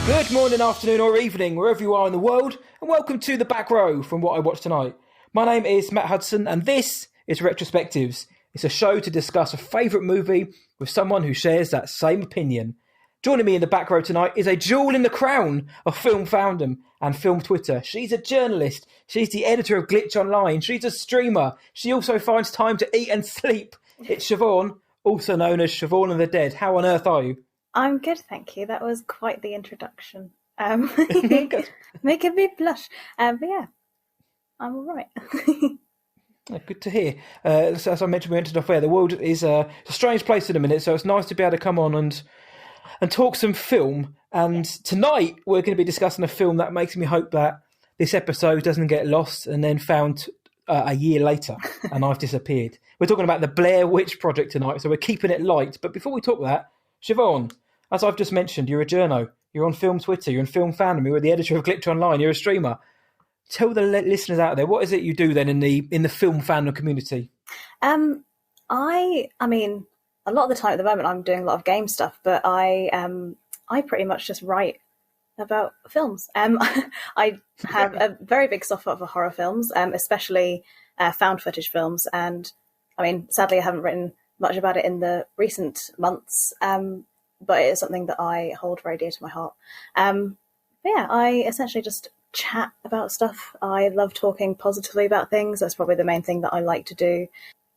Good morning, afternoon or evening, wherever you are in the world, and welcome to The Back Row from What I Watched Tonight. My name is Matt Hudson, and this is Retrospectives. It's a show to discuss a favourite movie with someone who shares that same opinion. Joining me in The Back Row tonight is a jewel in the crown of film fandom and film Twitter. She's a journalist, she's the editor of Glitch Online, she's a streamer, she also finds time to eat and sleep. It's Siobhan, also known as Siobhan and the Dead. How on earth are you? I'm good, thank you. That was quite the introduction. Making me blush. But yeah, I'm all right. Good to hear. As I mentioned, we entered off air. The world is a strange place in a minute, so it's nice to be able to come on and talk some film. And tonight we're going to be discussing a film that makes me hope that this episode doesn't get lost and then found a year later and I've disappeared. We're talking about the Blair Witch Project tonight, so we're keeping it light. But before we talk that, Siobhan, as I've just mentioned, you're a journo. You're on film Twitter. You're in film fandom. You're the editor of Glitch Online. You're a streamer. Tell the listeners out there, what is it you do then in the film fandom community? I mean, a lot of the time at the moment I'm doing a lot of game stuff, but I pretty much just write about films. I have a very big soft spot for horror films, especially found footage films. And I mean, sadly, I haven't written much about it in the recent months, but it is something that I hold very dear to my heart. But yeah, I essentially just chat about stuff. I love talking positively about things. That's probably the main thing that I like to do.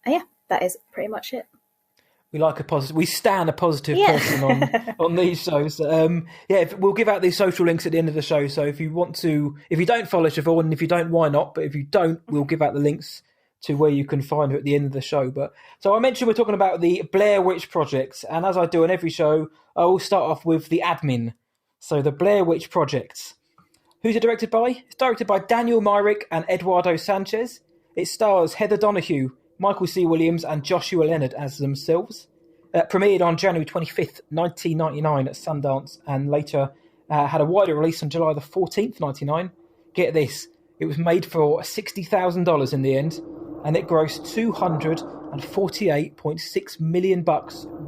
And yeah, that is pretty much it. We like a positive. We stand a positive person on these shows. We'll give out these social links at the end of the show. So if you don't follow Siobhan, and if you don't, why not? But if you don't, we'll give out the links to where you can find her at the end of the show. But so I mentioned we're talking about the Blair Witch Project, and as I do on every show, I will start off with the admin. So the Blair Witch Project. Who's it directed by? It's directed by Daniel Myrick and Eduardo Sanchez. It stars Heather Donahue, Michael C. Williams and Joshua Leonard as themselves. Premiered on January 25th, 1999 at Sundance, and later had a wider release on July the 14th, 1999. Get this, it was made for $60,000 in the end, and it grossed $248.6 million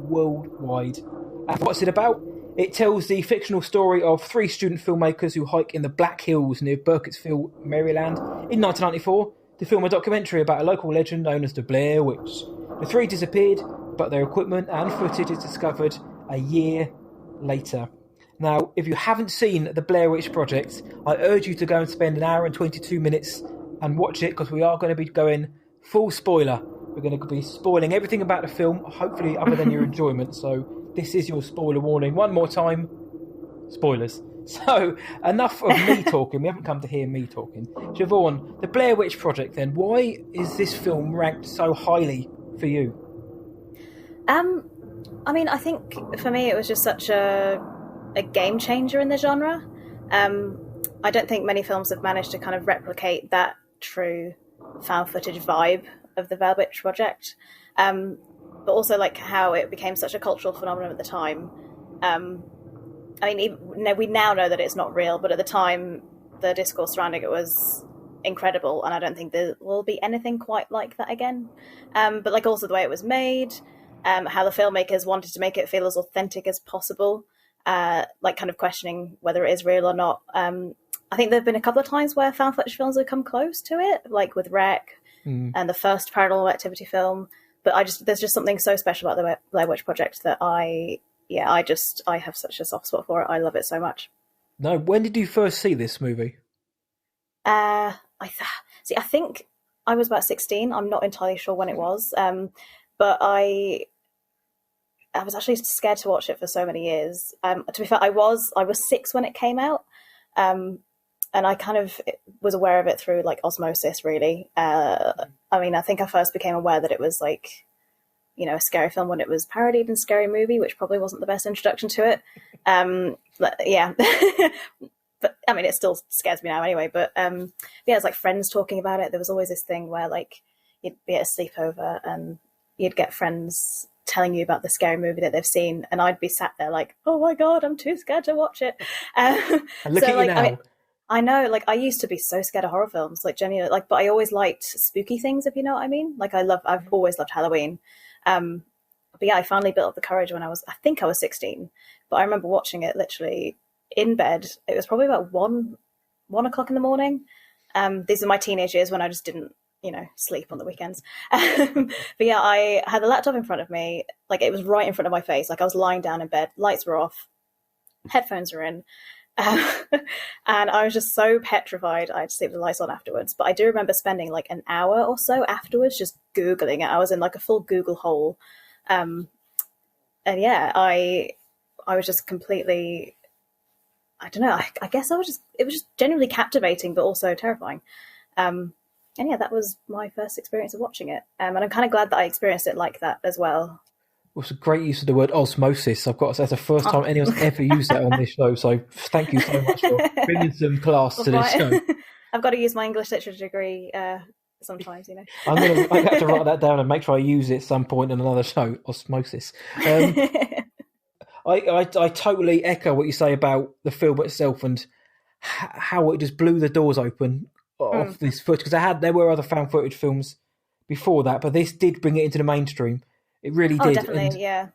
worldwide. And what's it about? It tells the fictional story of three student filmmakers who hike in the Black Hills near Burkittsville, Maryland in 1994 to film a documentary about a local legend known as the Blair Witch. The three disappeared, but their equipment and footage is discovered a year later. Now, if you haven't seen the Blair Witch Project, I urge you to go and spend an hour and 22 minutes and watch it, because we are going to be going full spoiler. We're going to be spoiling everything about the film, hopefully other than your enjoyment. So this is your spoiler warning. One more time, spoilers. So enough of me talking. We haven't come to hear me talking. Siobhan, the Blair Witch Project then, why is this film ranked so highly for you? I mean, I think for me it was just such a game changer in the genre. I don't think many films have managed to kind of replicate that true found footage vibe of the Blair Witch Project, but also like how it became such a cultural phenomenon at the time. I mean, we now know that it's not real, but at the time the discourse surrounding it was incredible, and I don't think there will be anything quite like that again. But like also the way it was made, how the filmmakers wanted to make it feel as authentic as possible, like kind of questioning whether it is real or not. I think there have been a couple of times where found footage films have come close to it, like with Rec and the first Paranormal Activity film. But there's just something so special about the Blair Witch Project that I have such a soft spot for it. I love it so much. No, when did you first see this movie? I think I was about 16. I'm not entirely sure when it was, but I was actually scared to watch it for so many years. To be fair, I was 6 when it came out, and I kind of was aware of it through like osmosis, really. I mean, I think I first became aware that it was like, a scary film when it was parodied in Scary Movie, which probably wasn't the best introduction to it. But yeah, but I mean, it still scares me now anyway. But it's like friends talking about it. There was always this thing where like you'd be at a sleepover and you'd get friends telling you about the scary movie that they've seen, and I'd be sat there like, oh my god, I'm too scared to watch it. Look at you now. I mean, I know, like, I used to be so scared of horror films, like, genuinely, like, but I always liked spooky things, if you know what I mean. Like, I've always loved Halloween. But yeah, I finally built up the courage when I think I was 16. But I remember watching it literally in bed. It was probably about 1 o'clock in the morning. These are my teenage years when I just didn't, sleep on the weekends. But yeah, I had the laptop in front of me, like it was right in front of my face. Like I was lying down in bed, lights were off, headphones were in. And I was just so petrified I had to sleep with the lights on afterwards. But I do remember spending like an hour or so afterwards just Googling it. I was in like a full Google hole. And yeah, I was just completely, I don't know, I guess it was just genuinely captivating, but also terrifying. And yeah, that was my first experience of watching it. And I'm kind of glad that I experienced it like that as well. It was a great use of the word osmosis. I've got to say, it's the first time anyone's ever used that on this show. So thank you so much for bringing some class to this show. I've got to use my English literature degree sometimes, I'm going to have to write that down and make sure I use it at some point in another show. Osmosis. I totally echo what you say about the film itself and how it just blew the doors open off this footage. Because there were other found footage films before that, but this did bring it into the mainstream. It really did. Definitely, and yeah.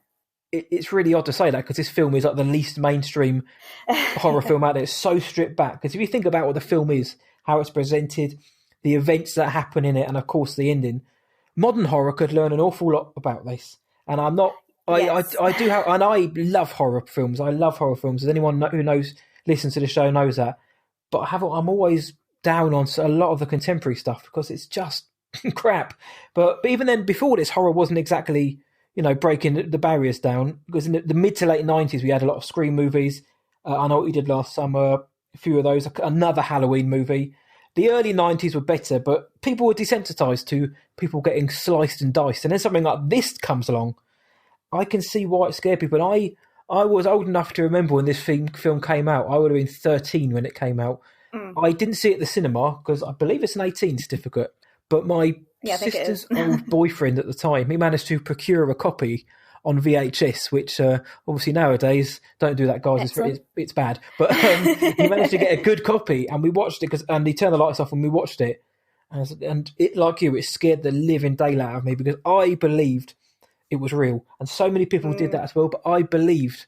It's really odd to say that because this film is like the least mainstream horror film out there. It's so stripped back. Because if you think about what the film is, how it's presented, the events that happen in it, and of course the ending, modern horror could learn an awful lot about this. And I'm not. Yes. I do have, and I love horror films. I love horror films. As anyone who listens to the show knows that. But I'm always down on a lot of the contemporary stuff because it's just crap. But even then, before this, horror wasn't exactly, breaking the barriers down. Because in the mid to late 90s, we had a lot of Scream movies. I Know What You Did Last Summer, a few of those, another Halloween movie. The early 90s were better, but people were desensitized to people getting sliced and diced. And then something like this comes along. I can see why it scared people. And I was old enough to remember when this film came out. I would have been 13 when it came out. I didn't see it at the cinema because I believe it's an 18 certificate. But my sister's old boyfriend at the time, he managed to procure a copy on VHS, which obviously nowadays, don't do that, guys. It's bad. But he managed to get a good copy, and we watched it and he turned the lights off and we watched it. And it, like you, it scared the living daylight out of me because I believed it was real. And so many people did that as well, but I believed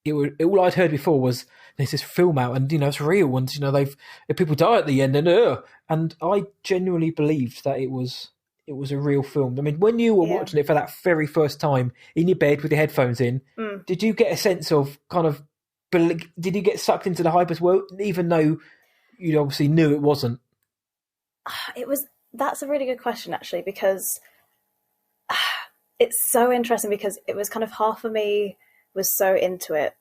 it was. All I'd heard before was there's this film out and, it's real and, people die at the end and I genuinely believed that it was a real film. I mean, when you were watching it for that very first time in your bed with your headphones in, did you get a sense of did you get sucked into the hype as well, even though you obviously knew it wasn't? That's a really good question, actually, because it's so interesting because it was kind of half of me was so into it.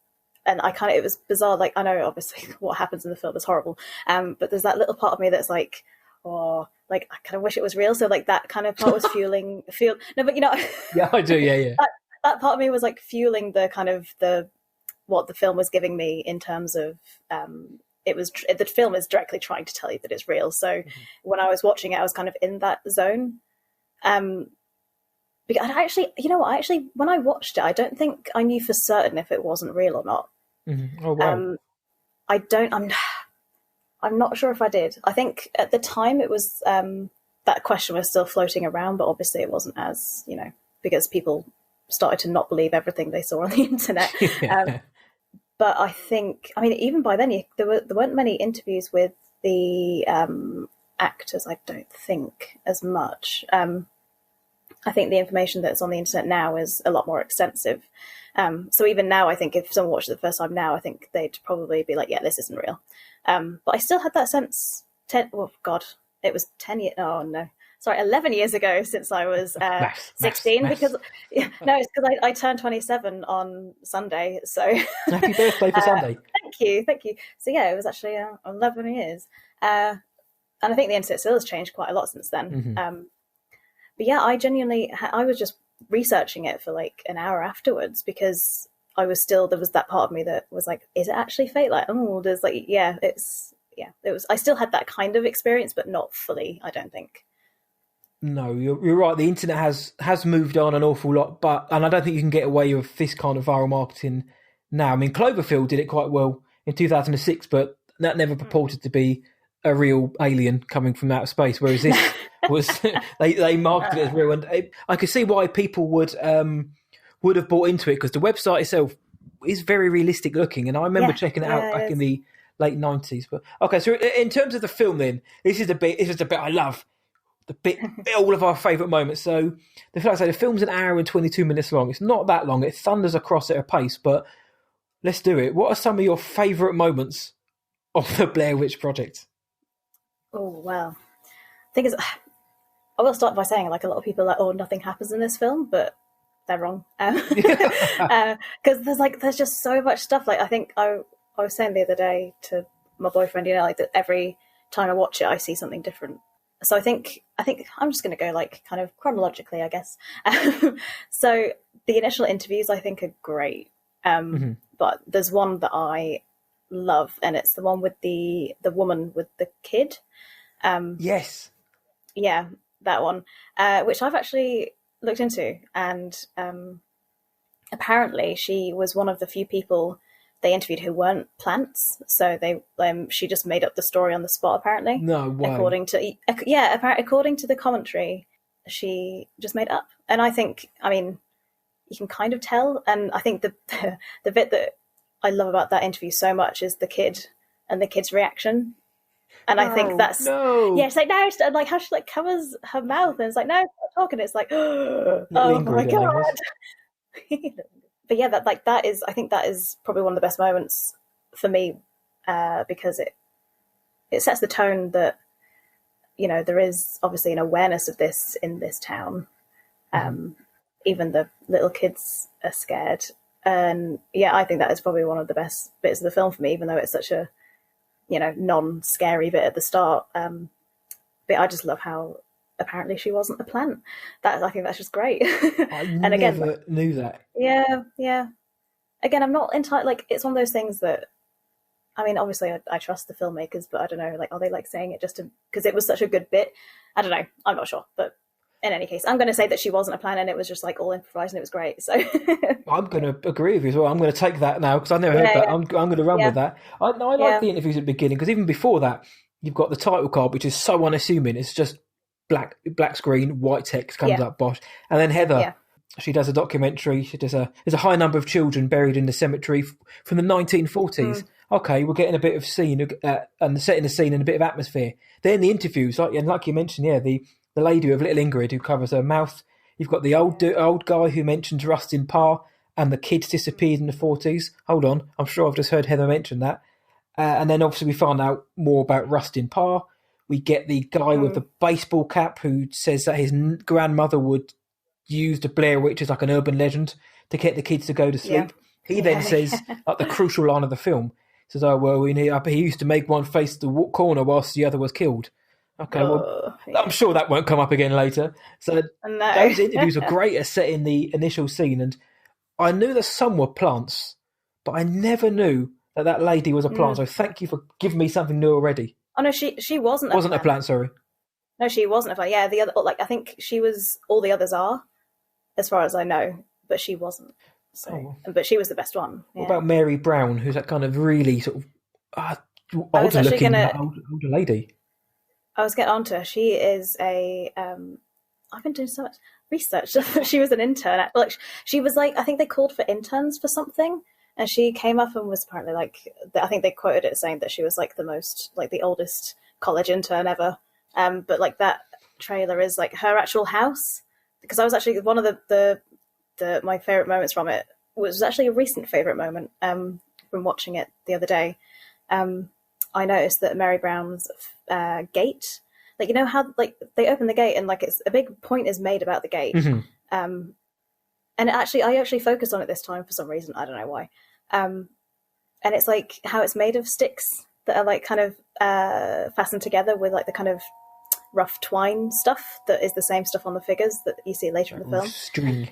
And it was bizarre. Like, I know obviously what happens in the film is horrible. But there's that little part of me that's like, I kind of wish it was real. So like that kind of part was no, but Yeah, I do. Yeah. that part of me was like fueling the kind of what the film was giving me in terms of, the film is directly trying to tell you that it's real. So when I was watching it, I was kind of in that zone. Because actually, when I watched it, I don't think I knew for certain if it wasn't real or not. Mm-hmm. Oh, wow. I'm not sure if I did. I think at the time it was, that question was still floating around, but obviously it wasn't as, because people started to not believe everything they saw on the internet. But I think, even by then, there weren't many interviews with the actors, I don't think, as much. I think the information that's on the internet now is a lot more extensive. So even now, I think if someone watched it the first time now, I think they'd probably be like, yeah, this isn't real. But I still had that sense, it was 10 years, 11 years ago since I was 16. Because it's because I turned 27 on Sunday. So happy birthday for Sunday. Thank you. So yeah, it was actually 11 years. And I think the internet still has changed quite a lot since then. Mm-hmm. But yeah, I was just researching it for like an hour afterwards because there was that part of me that was like, is it actually fake? Like, there's like, it was, I still had that kind of experience, but not fully, I don't think. No, you're right. The internet has moved on an awful lot, and I don't think you can get away with this kind of viral marketing now. I mean, Cloverfield did it quite well in 2006, but that never purported to be a real alien coming from outer space, whereas this was they marketed it as real, and I could see why people would have bought into it because the website itself is very realistic looking, and I remember checking it out back in the late 90s. But okay, so in terms of the film, then this is the bit I love. The bit, all of our favourite moments. So, the film's an hour and 22 minutes long. It's not that long. It thunders across at a pace, but let's do it. What are some of your favourite moments of the Blair Witch Project? Oh, well. The thing is, I will start by saying, like, a lot of people are like, oh, nothing happens in this film, but they're wrong. Because there's just so much stuff. Like, I think I was saying the other day to my boyfriend, like, that every time I watch it, I see something different. So I think I'm just going to go like kind of chronologically, I guess. So the initial interviews I think are great, but there's one that I love, and it's the one with the woman with the kid. Yes, yeah, that one, which I've actually looked into, and apparently she was one of the few people they interviewed who weren't plants, so she just made up the story on the spot. Apparently, no way. According to the commentary, she just made it up. And I think, I mean, you can kind of tell. And I think the bit that I love about that interview so much is the kid and the kid's reaction. And I think that's it's like no, like how she like covers her mouth and it's like no, stop talking. It's like oh my god. But yeah, I think that is probably one of the best moments for me, because it sets the tone that, there is obviously an awareness of this in this town. Even the little kids are scared. And yeah, I think that is probably one of the best bits of the film for me, even though it's such a, non-scary bit at the start. But I just love how apparently she wasn't a plant. I think that's just great. I never knew that. Yeah. Again, I'm not entirely like, it's one of those things that, I mean, obviously I trust the filmmakers, but I don't know, like, are they like saying it just because it was such a good bit? I don't know. I'm not sure, but in any case, I'm going to say that she wasn't a plant and it was just like all improvised and it was great. So I'm going to agree with you as well. I'm going to take that now because I never heard that. I'm going to run with that. I like the interviews at the beginning because even before that, you've got the title card, which is so unassuming. It's just black screen, white text comes up, bosh. And then Heather, she does a documentary. There's a high number of children buried in the cemetery from the 1940s. Okay, we're getting a bit of scene and setting the scene and a bit of atmosphere. Then the interviews, like you mentioned, the lady with little Ingrid who covers her mouth. You've got the old guy who mentions Rustin Parr and the kids disappeared in the 40s. Hold on, I'm sure I've just heard Heather mention that. And then obviously we find out more about Rustin Parr. We get the guy with the baseball cap who says that his grandmother would use the Blair Witch as like an urban legend to get the kids to go to sleep. He then says, like the crucial line of the film, says, "Oh well, he used to make one face the corner whilst the other was killed." Okay, I'm sure that won't come up again later. So those interviews are great at setting the initial scene, and I knew that some were plants, but I never knew that lady was a plant. So thank you for giving me something new already. Oh no, she wasn't. Wasn't a plant. Sorry. No, she wasn't a plant. Yeah, the other, like I think she was. All the others are, as far as I know, but she wasn't. So, but she was the best one. Yeah. What about Mary Brown, who's that kind of really sort of older looking older lady? I was getting onto her. She is a. I've been doing so much research. She was an intern. She was like, I think they called for interns for something, and she came up and was apparently like, I think they quoted it saying that she was like the oldest college intern ever. But like that trailer is like her actual house, because I was actually one of my favorite moments from it was actually a recent favorite moment from watching it the other day. I noticed that Mary Brown's gate, like, you know how like they open the gate and like it's a big point is made about the gate. And I actually focused on it this time for some reason. I don't know why. And it's like how it's made of sticks that are like kind of fastened together with like the kind of rough twine stuff that is the same stuff on the figures that you see later in the film. String.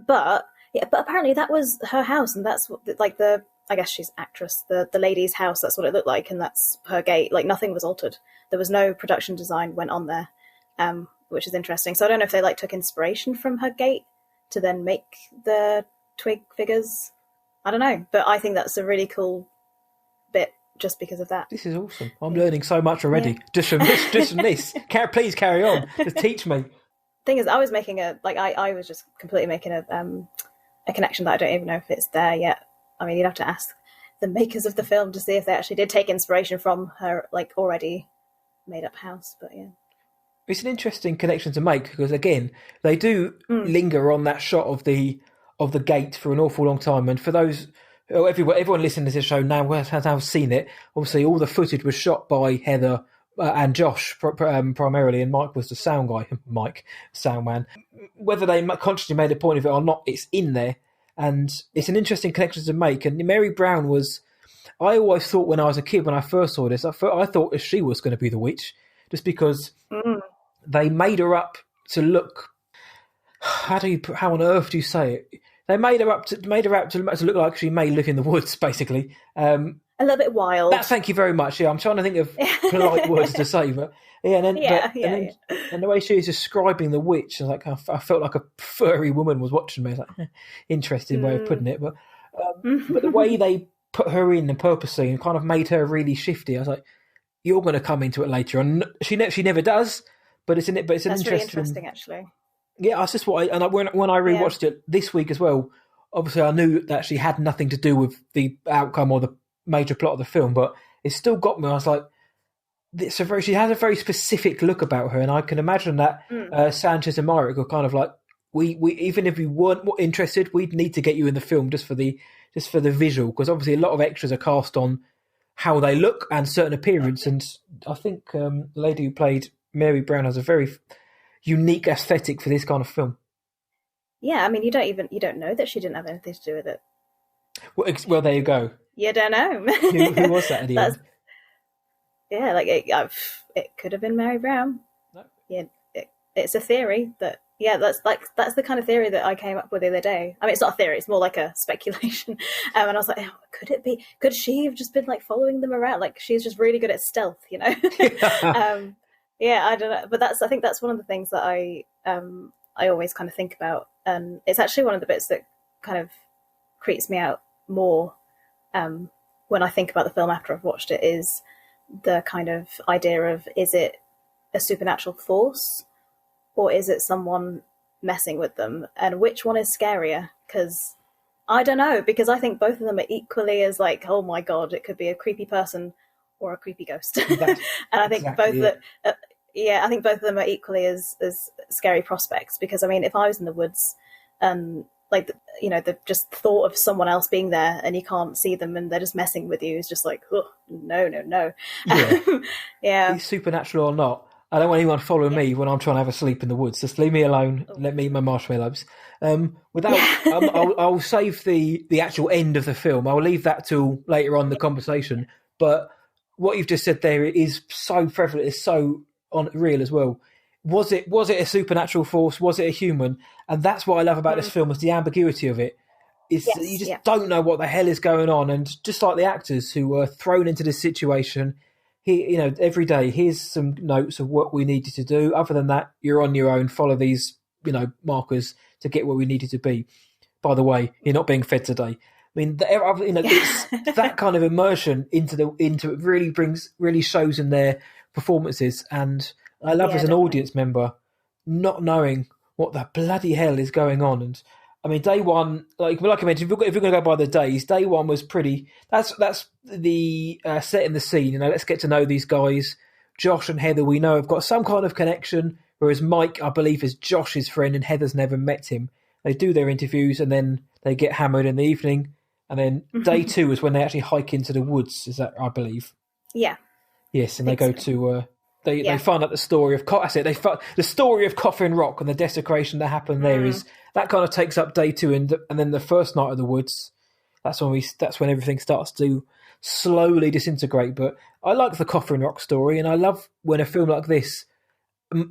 But apparently that was her house, and that's what, like I guess she's actress, the lady's house, that's what it looked like, and that's her gate. Like nothing was altered. There was no production design went on there, which is interesting. So I don't know if they like took inspiration from her gate to then make the twig figures. I don't know, but I think that's a really cool bit just because of that. This is awesome. I'm learning so much already just from this. Please carry on. Just teach me. Thing is, I was making I was just completely making a connection that I don't even know if it's there yet. I mean, you'd have to ask the makers of the film to see if they actually did take inspiration from her like already made up house. But yeah, it's an interesting connection to make because again, they do linger on that shot of the gate for an awful long time. And for those, everyone listening to this show now has now seen it. Obviously, all the footage was shot by Heather and Josh primarily, and Mike was the sound guy. Mike, sound man. Whether they consciously made a point of it or not, it's in there, and it's an interesting connection to make. And Mary Brown was. I always thought when I was a kid, when I first saw this, I thought that she was going to be the witch, just because they made her up to look. How on earth do you say it? They made her up to look like she may live in the woods, basically. A little bit wild. Thank you very much. Yeah, I'm trying to think of polite words to say, but yeah, and the way she was describing the witch, I felt like a furry woman was watching me. It's like interesting way of putting it, but the way they put her in and purposely and kind of made her really shifty. I was like, you're going to come into it later, and she never does. But it's an interesting. Really interesting, actually. Yeah, that's just what when I rewatched it this week as well. Obviously, I knew that she had nothing to do with the outcome or the major plot of the film, but it still got me. I was like, she has a very specific look about her, and I can imagine that Sanchez and Myrick were kind of like, we even if we weren't interested, we'd need to get you in the film just for the visual, because obviously a lot of extras are cast on how they look and certain appearance, and I think the lady who played Mary Brown has a very unique aesthetic for this kind of film. Yeah, I mean, you don't know that she didn't have anything to do with it. Well, there you go. You don't know. Who was that at the end? Yeah, like it could have been Mary Brown. No. Yeah, it's a theory that. Yeah, that's the kind of theory that I came up with the other day. I mean, it's not a theory; it's more like a speculation. And I was like, oh, could it be? Could she have just been like following them around? Like she's just really good at stealth, you know? Yeah, I don't know, but I think that's one of the things that I always kind of think about, and it's actually one of the bits that kind of creeps me out more when I think about the film after I've watched it, is the kind of idea of, is it a supernatural force or is it someone messing with them, and which one is scarier? Because I don't know, because I think both of them are equally as like, oh my god, it could be a creepy person or a creepy ghost. And I think I think both of them are equally as scary prospects, because I mean, if I was in the woods and the just thought of someone else being there and you can't see them and they're just messing with you is just like, oh, no. Yeah. Yeah. He's supernatural or not, I don't want anyone following me when I'm trying to have a sleep in the woods. Just leave me alone. Let me eat my marshmallows. I'll save the actual end of the film. I'll leave that till later on in the conversation. But what you've just said there is so prevalent. It's so real as well. Was it a supernatural force? Was it a human? And that's what I love about this film, is the ambiguity of it. You just don't know what the hell is going on. And just like the actors who were thrown into this situation, every day, here's some notes of what we needed to do. Other than that, you're on your own. Follow these, markers to get where we needed to be. By the way, you're not being fed today. I mean, it's that kind of immersion into it really shows in their performances. And I love as an audience member not knowing what the bloody hell is going on. And I mean, day one, like I mentioned, if you're going to go by the days, day one was pretty. That's the setting the scene. Let's get to know these guys. Josh and Heather, we know, have got some kind of connection. Whereas Mike, I believe, is Josh's friend, and Heather's never met him. They do their interviews, and then they get hammered in the evening. And then day two is when they actually hike into the woods. Is that, I believe? Yeah. Yes, and they go to. They find out the story of the story of Coffin Rock and the desecration that happened there is that kind of takes up day two, and then the first night of the woods. That's when everything starts to slowly disintegrate. But I like the Coffin Rock story, and I love when a film like this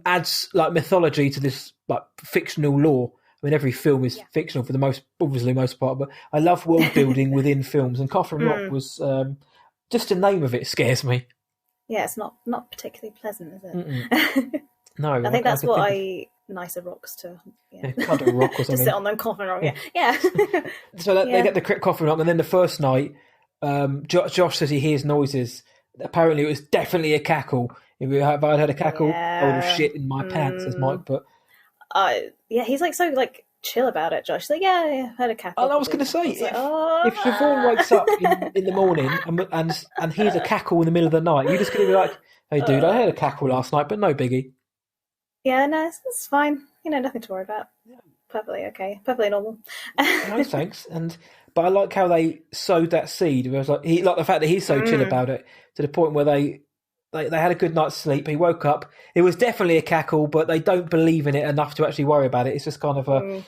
adds like mythology to this like fictional lore. I mean, every film is fictional for the most part, but I love world building within films, and Coffin Rock was just the name of it scares me. Yeah, it's not particularly pleasant, is it? No, I think that's what nicer rocks to cut a rock or something. To sit on them Coffin Rock. Yeah. So they get the Coffin Rock, and then the first night, Josh says he hears noises. Apparently, it was definitely a cackle. If I'd heard a cackle, I would have shit in my pants, as Mike put. He's like so like chill about it, Josh. She's like, yeah, I heard a cackle. And I was going to say, like, oh. if Siobhan wakes up in the morning and hears a cackle in the middle of the night, you're just going to be like, hey, dude, I heard a cackle last night, but no biggie. Yeah, no, it's fine. Nothing to worry about. Perfectly okay. Perfectly normal. No, thanks. But I like how they sowed that seed. It was like the fact that he's so chill about it, to the point where they had a good night's sleep. He woke up. It was definitely a cackle, but they don't believe in it enough to actually worry about it. It's just kind of I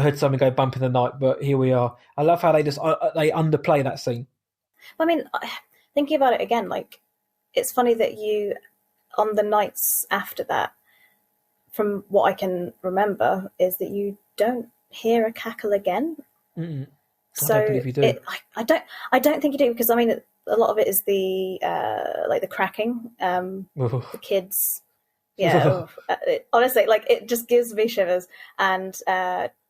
heard something go bump in the night, but here we are. I love how they they underplay that scene. I mean, thinking about it again, like, it's funny that you, on the nights after that, from what I can remember, is that you don't hear a cackle again. Mm-mm. So I don't believe you do. I don't think you do, because I mean, a lot of it is the like the cracking, the kids. Yeah, honestly, like, it just gives me shivers. And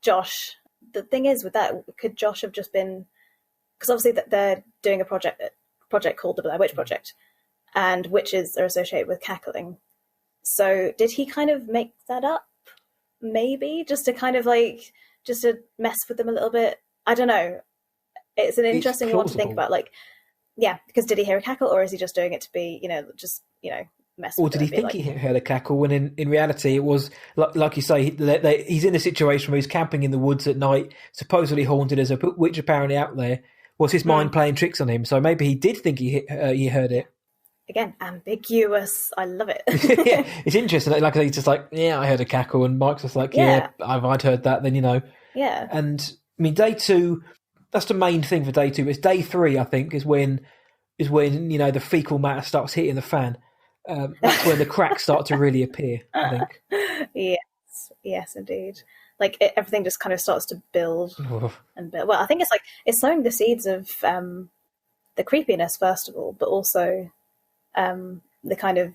Josh, the thing is with that, could Josh have just been, because obviously that they're doing a project called the Blair Witch Project, and witches are associated with cackling. So did he kind of make that up? Maybe just to kind of just to mess with them a little bit. I don't know. It's an interesting one to think about. Like, yeah, because did he hear a cackle, or is he just doing it to be, mess? Or did he think he heard a cackle when in reality it was, like you say, he's in a situation where he's camping in the woods at night, supposedly haunted. There's a witch apparently out there. Was his mind playing tricks on him? So maybe he did think he heard it. Again, ambiguous. I love it. Yeah, it's interesting. Like, he's just like, yeah, I heard a cackle, and Mike's just like, yeah, I'd heard that. Then Yeah. And I mean, day 2, that's the main thing for day 2. It's day 3, I think, is when the fecal matter starts hitting the fan. That's when the cracks start to really appear, I think. Yes, indeed. Like, everything just kind of starts to build and build. Well, I think it's sowing the seeds of the creepiness first of all, but also the kind of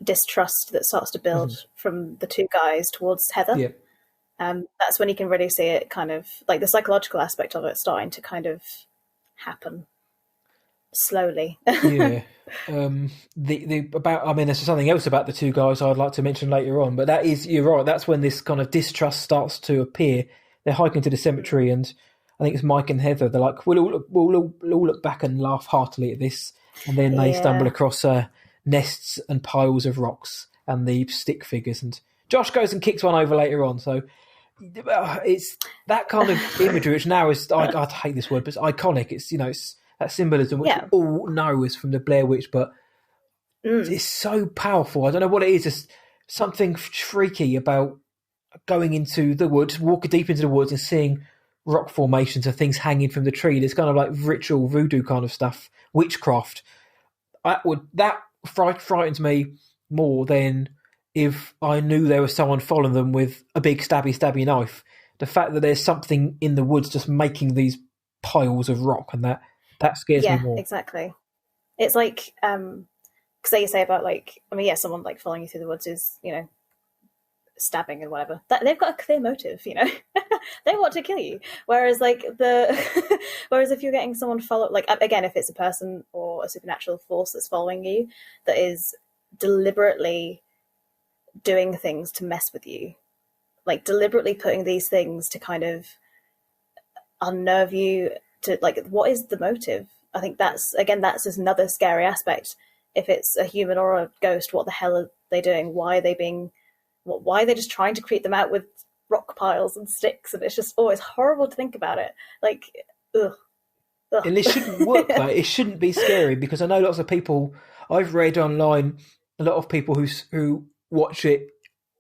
distrust that starts to build from the two guys towards Heather. Yeah. That's when you can really see it, kind of like the psychological aspect of it starting to kind of happen slowly. Yeah. There's something else about the two guys I'd like to mention later on, but that is, you're right, that's when this kind of distrust starts to appear. They're hiking to the cemetery, and I think it's Mike and Heather. They're like, we'll all look back and laugh heartily at this, and then they stumble across nests and piles of rocks and the stick figures, and Josh goes and kicks one over later on. So it's that kind of imagery, which now is, I hate this word, but it's iconic. It's it's that symbolism, which we all know is from the Blair Witch, but it's so powerful. I don't know what it is. There's something freaky about going into the woods, walking deep into the woods and seeing rock formations of things hanging from the tree. There's kind of like ritual voodoo kind of stuff, witchcraft. That frightens me more than if I knew there was someone following them with a big stabby knife. The fact that there's something in the woods just making these piles of rock, and that scares me more. Yeah, exactly. It's like, because you say about someone like following you through the woods is, stabbing and whatever. They've got a clear motive, they want to kill you. Whereas whereas if you're getting someone to follow, again, if it's a person or a supernatural force that's following you, that is deliberately doing things to mess with you, like deliberately putting these things to kind of unnerve you, to what is the motive? I think that's just another scary aspect. If it's a human or a ghost, what the hell are they doing? Why are they just trying to creep them out with rock piles and sticks? And it's just always horrible to think about it. Ugh. And it shouldn't work though. It shouldn't be scary, because I know lots of people, I've read online, a lot of people who watch it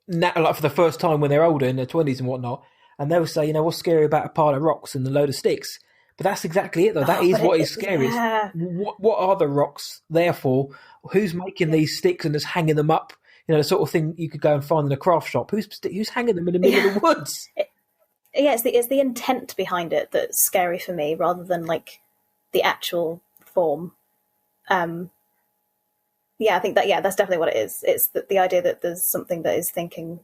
now, for the first time when they're older, in their 20s and whatnot, and they'll say, what's scary about a pile of rocks and a load of sticks? But that's exactly it, though. That is what is scary. Yeah. What are the rocks there for? Who's making these sticks and just hanging them up? The sort of thing you could go and find in a craft shop. Who's hanging them in the middle of the woods? It's the intent behind it that's scary for me, rather than the actual form. I think that's definitely what it is. It's the idea that there's something that is thinking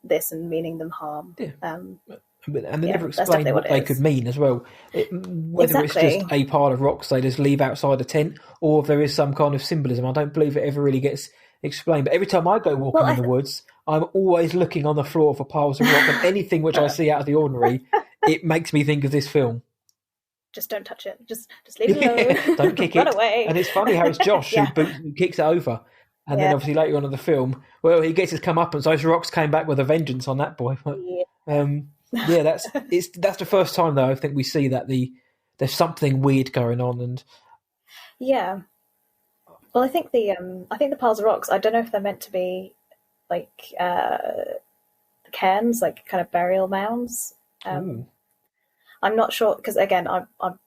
this and meaning them harm. Yeah. And they never explain what they could mean as well. Whether it's just a pile of rocks they just leave outside a tent, or if there is some kind of symbolism. I don't believe it ever really gets explain. But every time I go walking in the woods, I'm always looking on the floor for piles of rock, and anything which I see out of the ordinary, it makes me think of this film. Just don't touch it. Just leave it alone. Don't kick Run it. away. And it's funny how it's Josh who kicks it over. And then obviously later on in the film, well, he gets his comeuppance. Those rocks came back with a vengeance on that boy. That's the first time though I think we see that there's something weird going on. And well, I think the piles of rocks, I don't know if they're meant to be like cairns, like kind of burial mounds. I'm not sure, because again,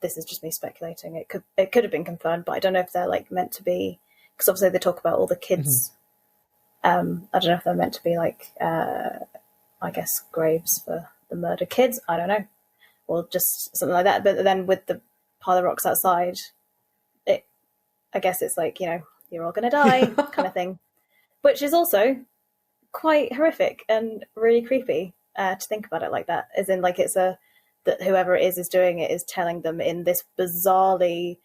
this is just me speculating. It could have been confirmed, but I don't know if they're like meant to be, because obviously they talk about all the kids. I don't know if they're meant to be like, I guess, graves for the murdered kids. I don't know, or just something like that. But then with the pile of rocks outside, I guess it's like, you're all gonna die kind of thing, which is also quite horrific and really creepy to think about it like that. As in, like, it's that whoever it is doing it is telling them in this bizarrely,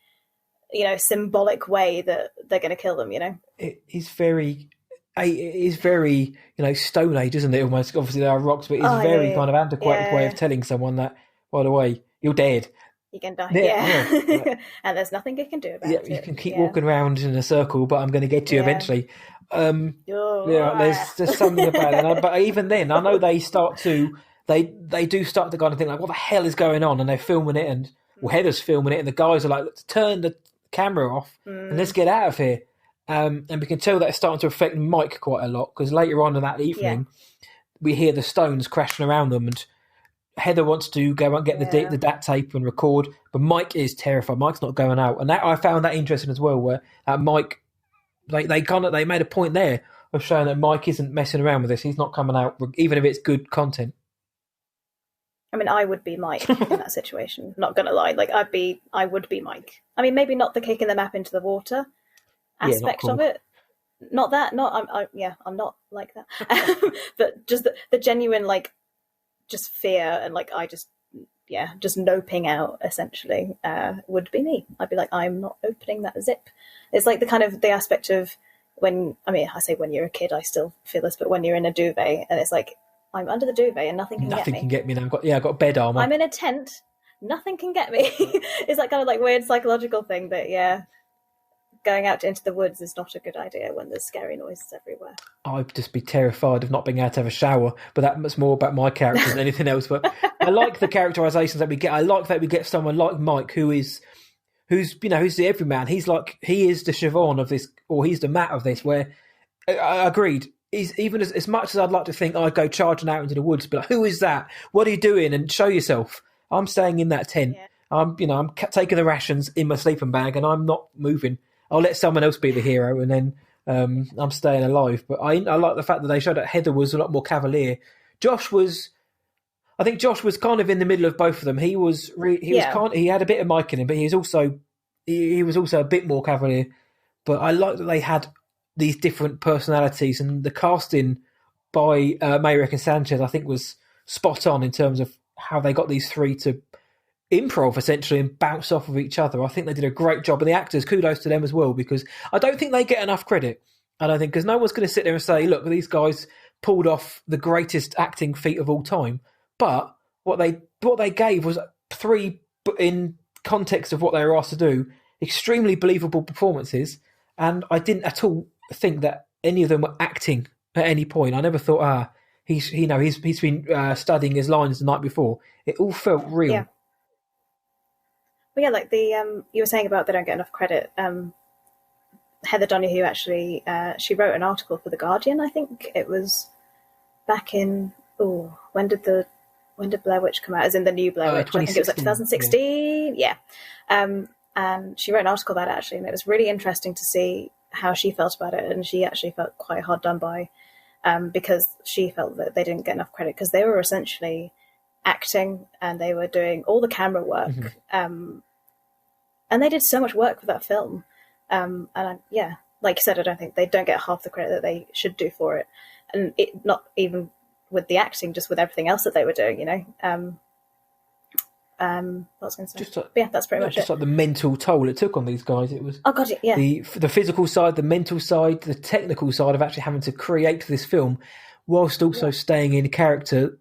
symbolic way that they're going to kill them. It is very, Stone Age, isn't it? Almost, obviously there are rocks, but it's very kind of antiquated way of telling someone that, by the way, you're dead. You can die. Yeah. And there's nothing you can do about it. You can keep walking around in a circle, but I'm going to get to you eventually. There's something about it. But even then, I know they start to. They do start to kind of think like, what the hell is going on? And they're filming it, and Heather's filming it, and the guys are like, let's turn the camera off and let's get out of here. And we can tell that it's starting to affect Mike quite a lot, because later on in that evening, we hear the stones crashing around them, and Heather wants to go and get the DAT tape and record, but Mike is terrified. Mike's not going out, and that I found that interesting as well. Where Mike, they made a point there of showing that Mike isn't messing around with this. He's not coming out, even if it's good content. I mean, I would be Mike in that situation. Not gonna lie, like I would be Mike. I mean, maybe not the kicking the map into the water aspect of it. Not that. I'm not like that. But just the genuine, like, just fear and like just noping out essentially would be me. I'd be like, I'm not opening that zip. It's like the aspect of when I say when you're a kid, I still feel this, but when you're in a duvet and it's like, I'm under the duvet and nothing can get me now. I've got bed armor. I'm in a tent. Nothing can get me. It's that kind of like weird psychological thing that, going out into the woods is not a good idea when there's scary noises everywhere. I'd just be terrified of not being able to have a shower, but that's more about my character than anything else. But I like the characterizations that we get. I like that we get someone like Mike who's the everyman. He is the Siobhan of this, or he's the Matt of this, where I agreed. He's even as much as I'd like to think I'd go charging out into the woods, but like, who is that? What are you doing? And show yourself. I'm staying in that tent. Yeah. I'm taking the rations in my sleeping bag, and I'm not moving. I'll let someone else be the hero, and then I'm staying alive. But I like the fact that they showed that Heather was a lot more cavalier. I think Josh was kind of in the middle of both of them. He had a bit of Mike in him, but he was also a bit more cavalier. But I like that they had these different personalities, and the casting by Mayrick and Sanchez, I think, was spot on in terms of how they got these three to improv essentially and bounce off of each other. I think they did a great job, and the actors, kudos to them as well, because I don't think they get enough credit. I don't think, because no one's going to sit there and say, look, these guys pulled off the greatest acting feat of all time. But what they gave was three, in context of what they were asked to do, extremely believable performances, and I didn't at all think that any of them were acting at any point. I never thought, he's been studying his lines the night before. It all felt real. Yeah. Well, yeah, like the you were saying about they don't get enough credit. Heather Donahue actually she wrote an article for The Guardian. I think it was back in when did Blair Witch come out? As in the new Blair Witch? I think it was like 2016. Yeah. And she wrote an article about it actually, and it was really interesting to see how she felt about it. And she actually felt quite hard done by, because she felt that they didn't get enough credit because they were essentially acting and they were doing all the camera work. Mm-hmm. And they did so much work for that film. Like you said, I don't think they don't get half the credit that they should do for it. And it, not even with the acting, just with everything else that they were doing, What was I going to say? Just like, but yeah, that's pretty much just it. like the mental toll it took on these guys. It was Oh god, yeah. the physical side, the mental side, the technical side of actually having to create this film, whilst also staying in character,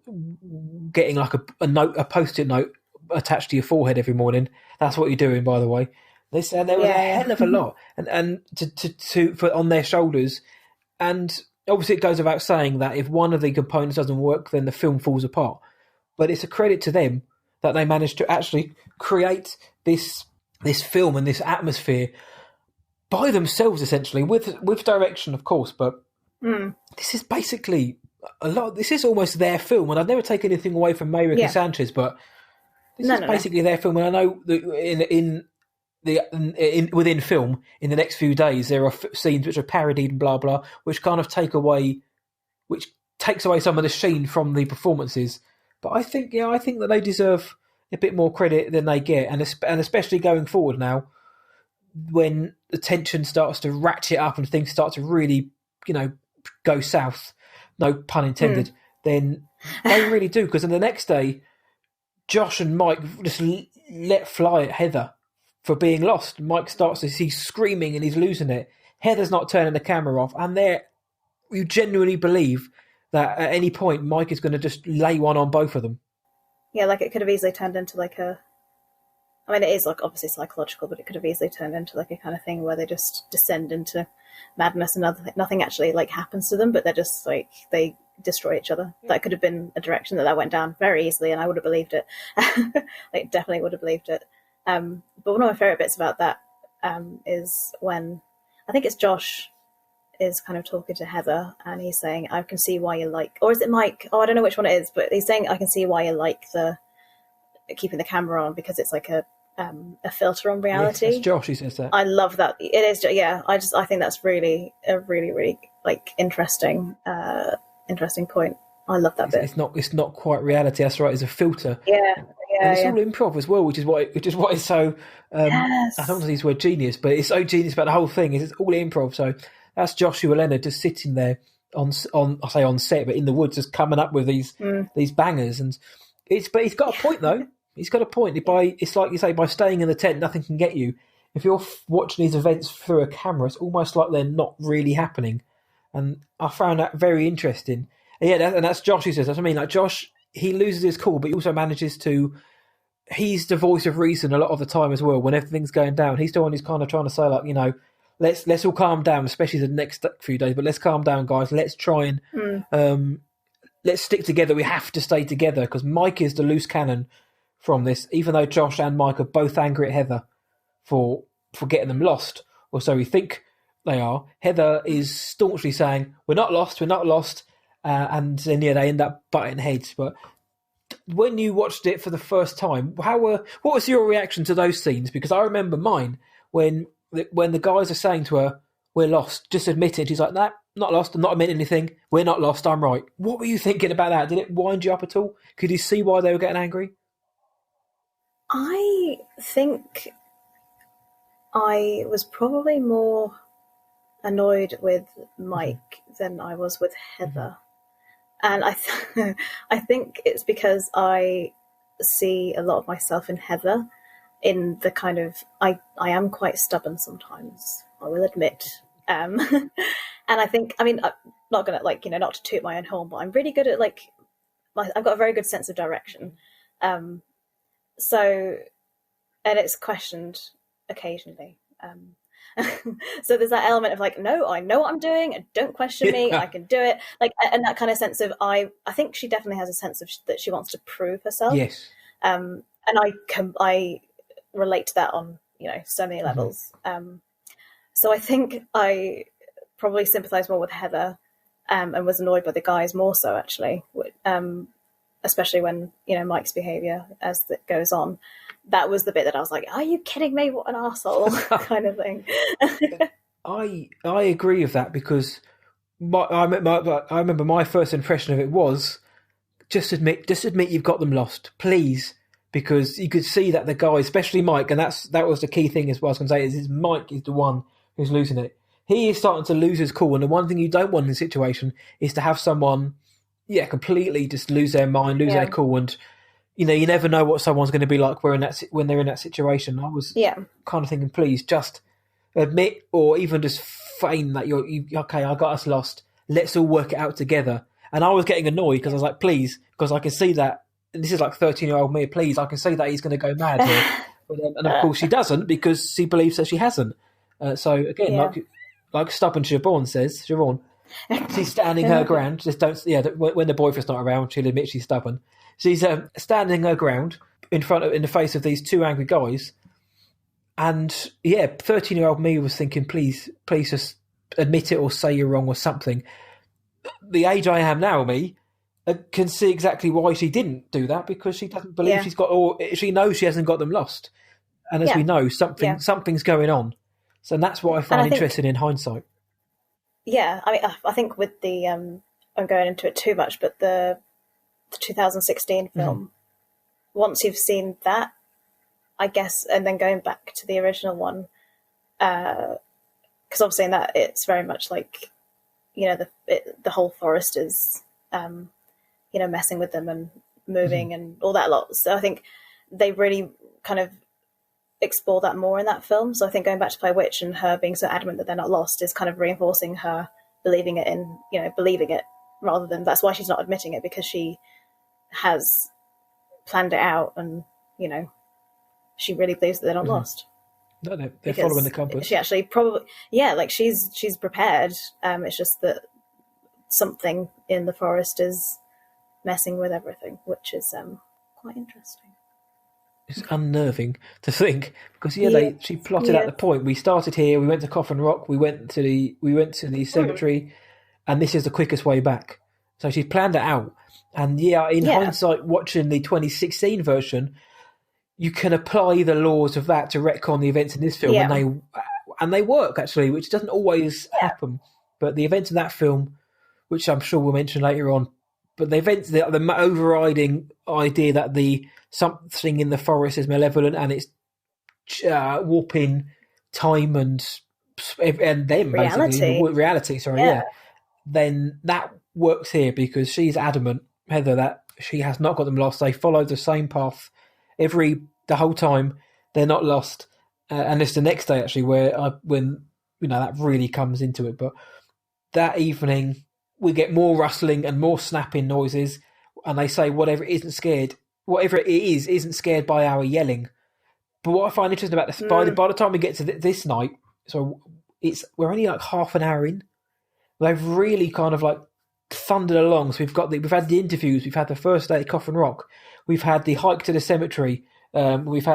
getting like a post-it note attached to your forehead every morning. That's what you're doing, by the way. There was a hell of a lot, and to put on their shoulders. And obviously, it goes without saying that if one of the components doesn't work, then the film falls apart. But it's a credit to them that they managed to actually create this film and this atmosphere by themselves, essentially, with direction, of course. But this is basically a lot. This is almost their film, and I'd never take anything away from Mayrick and Sanchez, but this is basically their film. And I know that within film, in the next few days, there are scenes which are parodied and blah blah, which kind of takes away some of the sheen from the performances. But I think that they deserve a bit more credit than they get, and especially going forward now, when the tension starts to ratchet up and things start to really, go south. No pun intended. Then they really do, because then the next day, Josh and Mike just let fly at Heather for being lost. Mike starts to see screaming and he's losing it. Heather's not turning the camera off, and you genuinely believe that at any point Mike is going to just lay one on both of them. Yeah, like it could have easily turned into like it is like obviously psychological, but it could have easily turned into like a kind of thing where they just descend into madness and nothing actually like happens to them, but they're just like they destroy each other. That could have been a direction that went down very easily, and I would have believed it. Like definitely would have believed it. But one of my favorite bits about that is when I think it's Josh is kind of talking to Heather, and he's saying, "I can see why you like," or is it Mike? Oh, I don't know which one it is, but he's saying, "I can see why you like the keeping the camera on because it's like a filter on reality." Yes, that's Josh. He says that. I love that. It is, yeah. I think that's really a really like interesting point. I love that bit. It's not quite reality. That's right. It's a filter. Yeah. And it's all improv as well, which is what is so. Yes. I don't want to use the word genius, but it's so genius about the whole thing. It's all improv. So that's Joshua Leonard just sitting there on set, but in the woods, just coming up with these bangers. And but he's got a point though. He's got a point. It's like you say, by staying in the tent, nothing can get you. If you're watching these events through a camera, it's almost like they're not really happening. And I found that very interesting. And and that's Josh who says that. I mean, like Josh, he loses his cool, but he also manages to. He's the voice of reason a lot of the time as well. When everything's going down, he's the one who's kind of trying to say, like, let's all calm down, especially the next few days. But let's calm down, guys. Let's try and let's stick together. We have to stay together because Mike is the loose cannon from this. Even though Josh and Mike are both angry at Heather for getting them lost, or so we think they are. Heather is staunchly saying, "We're not lost. We're not lost." And then they end up butting heads. But when you watched it for the first time, what was your reaction to those scenes? Because I remember mine when the guys are saying to her, "We're lost," just admit it. She's like, "Nah, not lost. I'm not admitting anything. We're not lost. I'm right." What were you thinking about that? Did it wind you up at all? Could you see why they were getting angry? I think I was probably more annoyed with Mike than I was with Heather. And I think it's because I see a lot of myself in Heather, in the kind of I am quite stubborn sometimes, I will admit. And I think, I mean, I'm not gonna not to toot my own horn, but I'm really good at I've got a very good sense of direction. So, and it's questioned occasionally. So there's that element of no, I know what I'm doing, and don't question me. I can do it. And that kind of sense of I think she definitely has a sense of that she wants to prove herself. Yes. And I relate to that on so many levels. So I think I probably sympathise more with Heather, and was annoyed by the guys more so actually. Especially when Mike's behaviour as it goes on. That was the bit that I was like, "Are you kidding me? What an arsehole," kind of thing. I agree with that because I remember my first impression of it was just admit you've got them lost, please, because you could see that the guy, especially Mike, and that was the key thing as well. I was going to say is Mike is the one who's losing it. He is starting to lose his cool, and the one thing you don't want in a situation is to have someone, completely just lose their mind, lose their cool, and you never know what someone's going to be like when they're in that situation. I was kind of thinking, please just admit, or even just feign that you're okay. I got us lost. Let's all work it out together. And I was getting annoyed because I was like, please, because I can see that. And this is like 13-year-old me. Please, I can see that he's going to go mad here. And of course, she doesn't, because she believes that she hasn't. So again, like stubborn Siobhan says, Siobhan, she's standing her ground. Just don't. Yeah, when the boyfriend's not around, she'll admit she's stubborn. She's standing her ground in the face of these two angry guys. And 13-year-old me was thinking, please just admit it or say you're wrong or something. The age I am now, me, can see exactly why she didn't do that, because she doesn't believe she's got, or she knows she hasn't got them lost. And as we know, something's going on. So that's what I find interesting in hindsight. Yeah, I mean, I think with the I'm going into it too much, but the 2016 film, once you've seen that, I guess, and then going back to the original one, because obviously in that it's very much like, the whole forest is, messing with them and moving and all that lot. So I think they really kind of explore that more in that film. So I think going back to Blair Witch and her being so adamant that they're not lost is kind of reinforcing her believing it rather than, that's why she's not admitting it, because she has planned it out and, she really believes that they're not lost. No, they're following the compass. She actually probably, she's prepared. It's just that something in the forest is messing with everything, which is quite interesting. It's unnerving to think, because she plotted out the point. We started here, we went to Coffin Rock, we went to the cemetery, and this is the quickest way back. So she's planned it out. And hindsight, watching the 2016 version, you can apply the laws of that to retcon the events in this film, and they work actually, which doesn't always happen. But the events in that film, which I'm sure we'll mention later on, but the events, the overriding idea that something in the forest is malevolent and it's warping time and them reality. Then that works here, because she's adamant, Heather, that she has not got them lost. They follow the same path the whole time. They're not lost, and it's the next day actually when that really comes into it. But that evening we get more rustling and more snapping noises, and they say whatever it is isn't scared by our yelling. But what I find interesting about this, by the time we get to this night, so we're only like half an hour in. They've really kind of like thundered along. So we've had the interviews, we've had the first day at Coffin Rock, we've had the hike to the cemetery, we've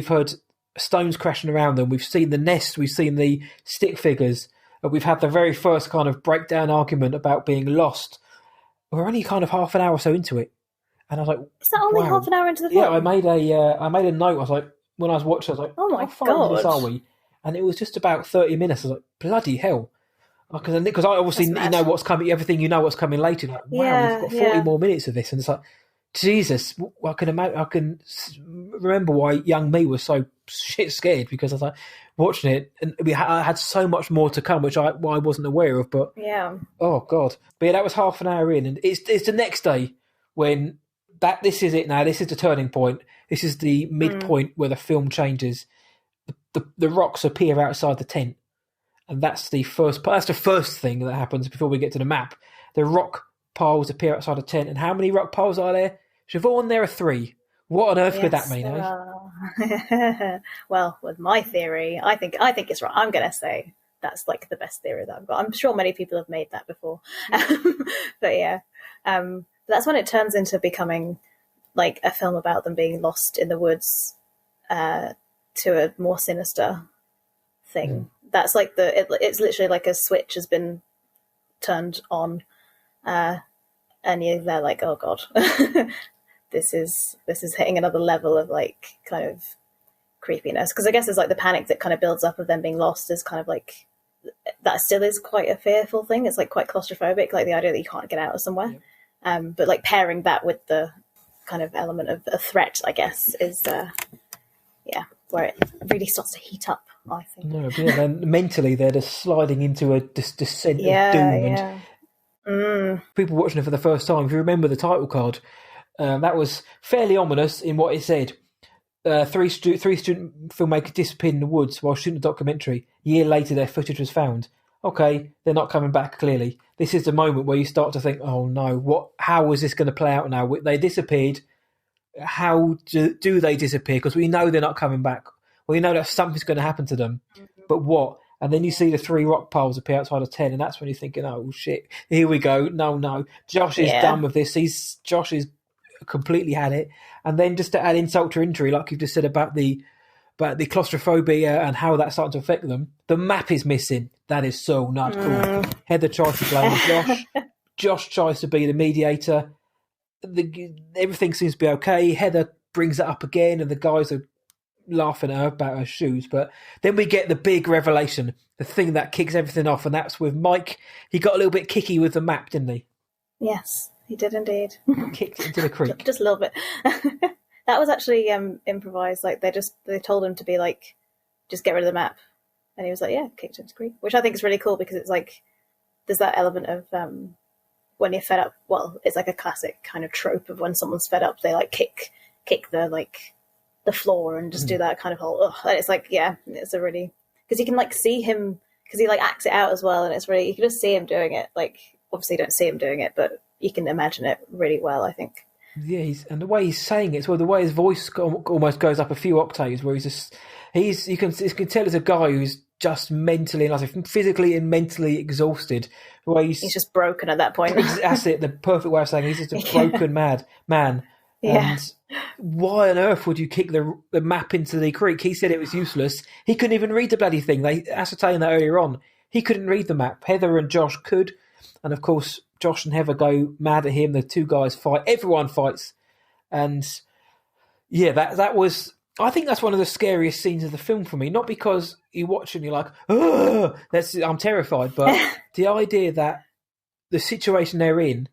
heard stones crashing around them, we've seen the nest, we've seen the stick figures, we've had the very first kind of breakdown argument about being lost. We're only kind of half an hour or so into it, and I was like, "Is that only half an hour into the film?" Yeah, I made a note. I was like, when I was watching, I was like, "Oh my how far into this are we?" And it was just about 30 minutes. I was like, bloody hell. Because I obviously know what's coming, everything what's coming later. Like, wow, we've got 40 more minutes of this. And it's like, Jesus, I can remember why young me was so shit scared, because I was like, watching it, and I had so much more to come, which I wasn't aware of. But oh God. But that was half an hour in. And it's the next day when this is it now. This is the turning point. This is the midpoint where the film changes. The rocks appear outside the tent. And that's the first thing that happens before we get to the map. The rock piles appear outside the tent. And how many rock piles are there? Siobhan, there are 3. What on earth could that mean, eh? Well, with my theory, I think it's right. I'm going to say that's like the best theory that I've got. I'm sure many people have made that before. But that's when it turns into becoming like a film about them being lost in the woods to a more sinister thing. That's like it's literally like a switch has been turned on, and they're like, oh God, this is hitting another level of like kind of creepiness. Because I guess it's like the panic that kind of builds up of them being lost is kind of like, that still is quite a fearful thing. It's like quite claustrophobic, like the idea that you can't get out of somewhere. But like pairing that with the kind of element of a threat, I guess, is where it really starts to heat up, I think. No, but then mentally they're just sliding into a descent of doom. And people watching it for the first time, if you remember the title card, That was fairly ominous in what it said. Three student filmmakers disappeared in the woods while shooting a documentary. A year later, their footage was found. Okay, they're not coming back, clearly. This is the moment where you start to think, oh no, how is this going to play out now? They disappeared. How do they disappear? Because we know they're not coming back. We know that something's going to happen to them. But what? And then you see the 3 rock piles appear outside of 10, and that's when you're thinking, oh shit, here we go. No. Josh is done with this. Josh is completely had it. And then just to add insult to injury, like you've just said about the claustrophobia and how that's starting to affect them, the map is missing. That is so not cool. Heather tries to blame Josh. Josh tries to be the mediator. Everything seems to be okay. Heather brings it up again, and the guys are laughing at her about her shoes. But then we get the big revelation, the thing that kicks everything off, and that's with Mike. He got a little bit kicky with the map, didn't he? Yes, he did indeed. Kicked it into the creek. Just a little bit. That was actually improvised. Like they told him to be like, just get rid of the map, and he was like, yeah, kicked into the creek, which I think is really cool because it's like there's that element of when you're fed up. Well, it's like a classic kind of trope of when someone's fed up, they like kick the floor and just do that kind of whole. And it's like, yeah, it's a really, because you can like see him because he like acts it out as well, and it's really, you can just see him doing it. Like obviously, you don't see him doing it, but you can imagine it really well, I think. Yeah, and the way he's saying it as well, the way his voice almost goes up a few octaves, where you can tell it's a guy who's just mentally and I think physically and mentally exhausted. The way he's just broken at that point. That's it. The perfect way of saying it. He's just a broken mad man. Yeah. And why on earth would you kick the map into the creek? He said it was useless. He couldn't even read the bloody thing. They ascertained that earlier on. He couldn't read the map. Heather and Josh could, and of course Josh and Heather go mad at him. The two guys fight. Everyone fights, and yeah, that was. I think that's one of the scariest scenes of the film for me. Not because you watch and you're like, oh, I'm terrified, but the idea that the situation they're in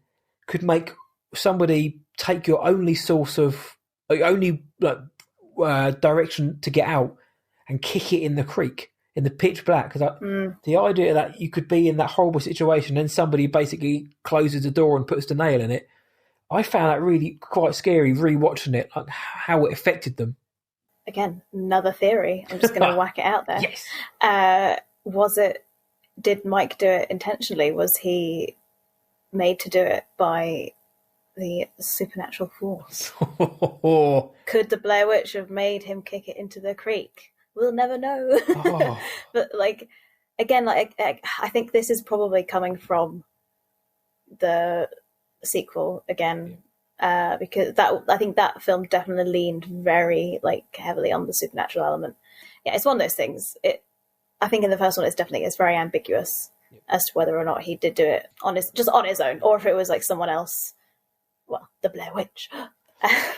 could make somebody take your only source of direction to get out and kick it in the creek in the pitch black. Because the idea that you could be in that horrible situation and somebody basically closes the door and puts the nail in it, I found that really quite scary rewatching it, like how it affected them. Again, another theory. I'm just going to whack it out there. Yes. Did Mike do it intentionally? Was he made to do it by the supernatural force? Could the Blair Witch have made him kick it into the creek? We'll never know. But like, again, like I think this is probably coming from the sequel again. Because I think that film definitely leaned very like heavily on the supernatural element. Yeah, it's one of those things. I think in the first one, it's very ambiguous as to whether or not he did do it on his own, or if it was like someone else. Well, the Blair Witch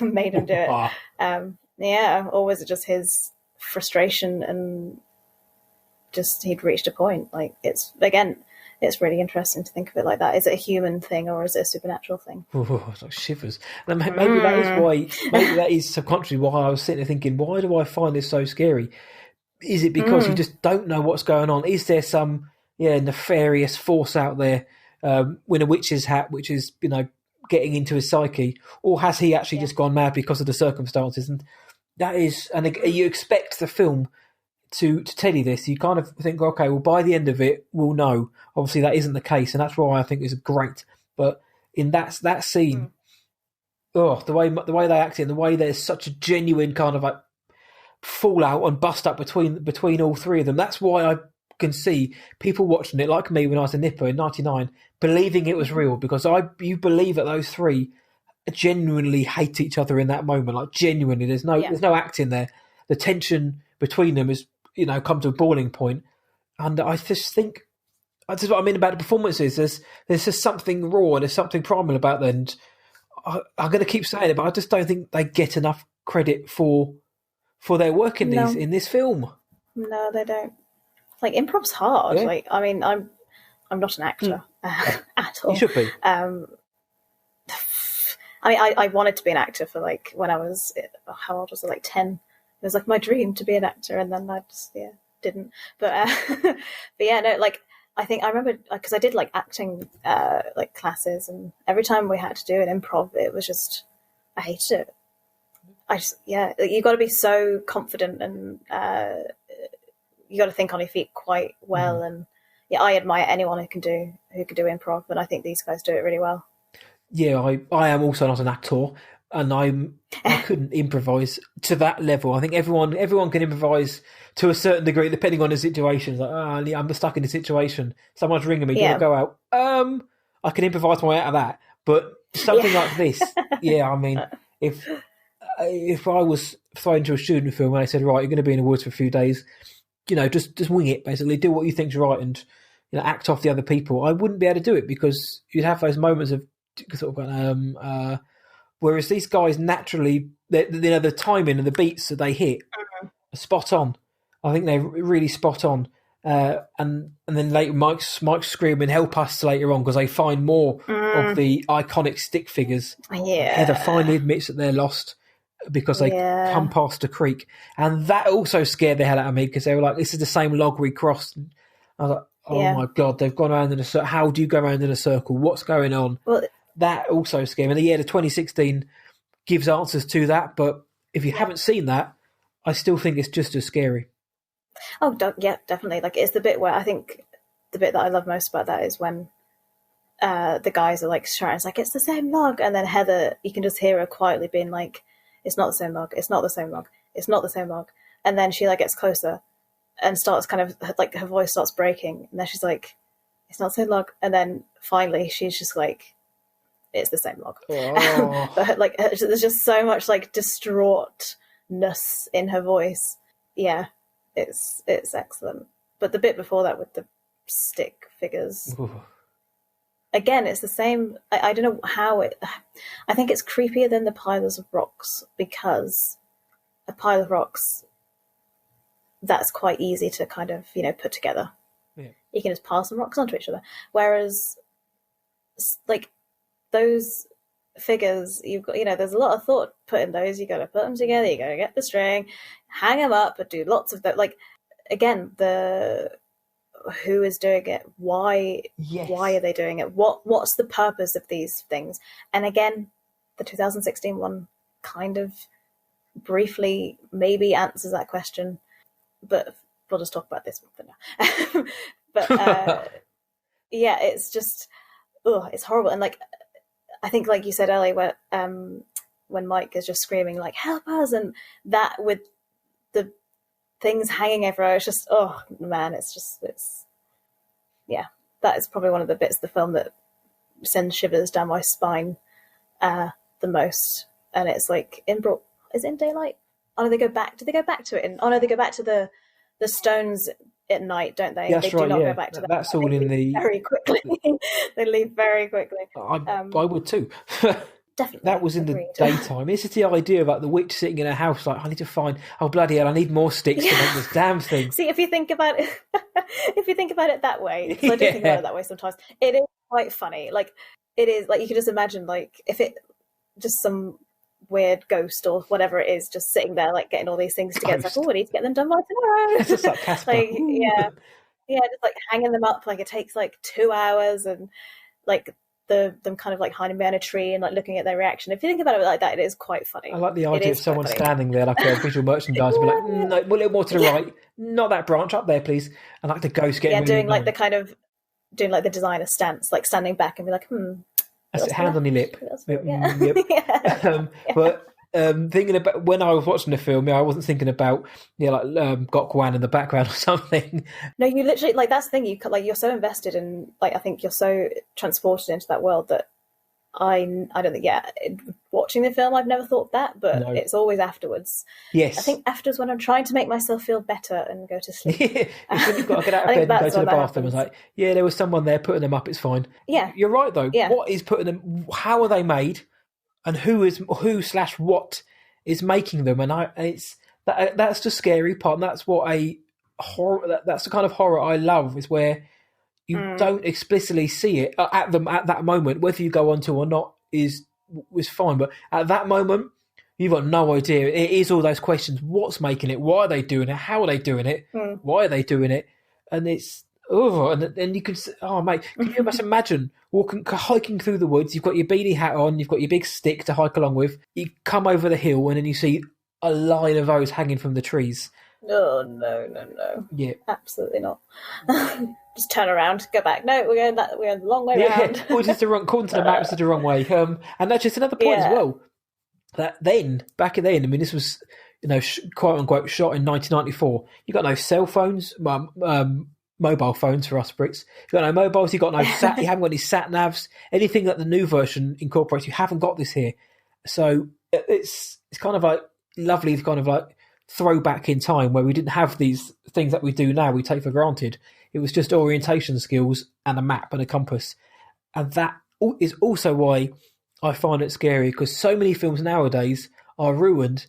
made him do it. Or was it just his frustration and just he'd reached a point? Like it's really interesting to think of it like that. Is it a human thing or is it a supernatural thing? It's like shivers. And maybe that is why. Maybe that is subconsciously why I was sitting there thinking, why do I find this so scary? Is it because you just don't know what's going on? Is there some nefarious force out there in a witch's hat, which is getting into his psyche, or has he actually just gone mad because of the circumstances? And that is, and you expect the film to tell you this. You kind of think, okay, well, by the end of it, we'll know. Obviously, that isn't the case, and that's why I think it's great. But in that scene, the way they act it, and the way there's such a genuine kind of like fallout and bust up between all three of them. That's why I can see people watching it, like me when I was a nipper in '99, believing it was real, because you believe that those three genuinely hate each other in that moment. Like genuinely, there's no acting there. The tension between them is come to a boiling point, and I just think that's what I mean about the performances. There's just something raw and there's something primal about them. And I'm going to keep saying it, but I just don't think they get enough credit for their work in this film. No, they don't. Like improv's hard. Yeah. Like I mean, I'm not an actor at all. You should be. I wanted to be an actor for like when I was, how old was I? Like 10. It was like my dream to be an actor, and then I just didn't. But but yeah, no, like I think I remember because I did like acting like classes, and every time we had to do an improv, it was just I hated it. You got to be so confident, and you got to think on your feet quite well. And yeah, I admire anyone who can do improv, but I think these guys do it really well. Yeah, I am also not an actor, and I couldn't improvise to that level. I think everyone can improvise to a certain degree, depending on the situation. Like, I'm stuck in a situation. Someone's ringing me. Do you want to go out? I can improvise my way out of that. But something like this, I mean, if I was thrown to a student film and they said, right, you're going to be in the woods for a few days, just wing it, basically. Do what you think's right and, act off the other people. I wouldn't be able to do it because you'd have those moments of sort of whereas these guys naturally, the timing and the beats that they hit are spot on. I think they're really spot on. And then later Mike's screaming, help us later on, because they find more of the iconic stick figures. Yeah. Heather finally admits that they're lost because they come past a creek. And that also scared the hell out of me because they were like, this is the same log we crossed. And I was like, oh my God, they've gone around in a circle. How do you go around in a circle? What's going on? Well, that also scared me. And the 2016 gives answers to that. But if you haven't seen that, I still think it's just as scary. Oh, yeah, definitely. Like, it's the bit where I think the bit that I love most about that is when the guys are like shouting, it's like, it's the same log. And then Heather, you can just hear her quietly being like, it's not the same log. It's not the same log. It's not the same log. And then she like gets closer and starts kind of like her voice starts breaking. And then she's like, it's not the same log. And then finally she's just like, it's the same log. Oh. But like, there's just so much like distraughtness in her voice. Yeah. It's excellent. But the bit before that with the stick figures, again, it's the same. I don't know how I think it's creepier than the piles of rocks, because a pile of rocks, that's quite easy to kind of, put together. Yeah. You can just pass some rocks onto each other. Whereas, like, those figures, you've got, there's a lot of thought put in those. You got to put them together, you got to get the string, hang them up, but do lots of that. Like, again, who is doing it, why are they doing it, what's the purpose of these things? And again, the 2016 one kind of briefly maybe answers that question, but we'll just talk about this one for now. But it's just it's horrible. And like, I think, like you said earlier, when Mike is just screaming like, help us, and that with the things hanging everywhere, it's just, oh man, it's that is probably one of the bits of the film that sends shivers down my spine the most. And it's like, is it in daylight? Oh no, they go back to it. No, they go back to the stones at night, don't they? That's they right, do not go back to that. That's all in the... Very quickly. They leave very quickly. I would too. Definitely. That was in the daytime. This is the idea about the witch sitting in a house like, I need to find, oh bloody hell, I need more sticks to make this damn thing. See, if you think about it that way, because I do think about it that way sometimes, it is quite funny. Like, it is, like, you can just imagine, like, if it just some weird ghost or whatever it is just sitting there like getting all these things together. It's like, oh, I need to get them done by tomorrow. It's just like Casper. Like, just like hanging them up, like it takes like 2 hours, and like them kind of like hiding behind a tree and like looking at their reaction. If you think about it like that, it is quite funny. I like the idea of someone standing there like a visual merchandise and be like, no, a little more to the right, not that branch, up there please. And like the ghost getting doing like the kind of doing like the designer stance, like standing back and be like, that's it, hand on your lip. Yep. But thinking about when I was watching the film, I wasn't thinking about Gok Wan in the background or something. No, you literally, like, that's the thing. You're so invested in, like, I think you're so transported into that world that I don't think. Watching the film, I've never thought that, but it's always afterwards. Yes, I think afterwards when I'm trying to make myself feel better and go to sleep. You've got to get out of bed and go to the bathroom. It's like, there was someone there putting them up. It's fine. Yeah, you're right though. Yeah. What is putting them? How are they made? And who/what is making them? And it's that's the scary part. And that's what horror. That's the kind of horror I love. Is where you don't explicitly see it at them at that moment. Whether you go on to or not was fine. But at that moment, you've got no idea. It is all those questions. What's making it? Why are they doing it? How are they doing it? Why are they doing it? And it's Oh, and you can, oh mate, can you just imagine hiking through the woods? You've got your beanie hat on, you've got your big stick to hike along with. You come over the hill, and then you see a line of those hanging from the trees. Oh, no. Yeah, Absolutely not. Just turn around, go back. No, we're going the long way around. which is the wrong, according to the maps, is the wrong way. And that's just another point as well. That then, back then, I mean, this was, quote unquote, shot in 1994. You got no cell phones, mobile phones for us Brits. You got no mobiles. You got no sat. You haven't got any sat navs. Anything that the new version incorporates, you haven't got this here. So it's kind of like lovely, kind of like throwback in time where we didn't have these things that we do now. We take for granted. It was just orientation skills and a map and a compass, and that is also why I find it scary, because so many films nowadays are ruined,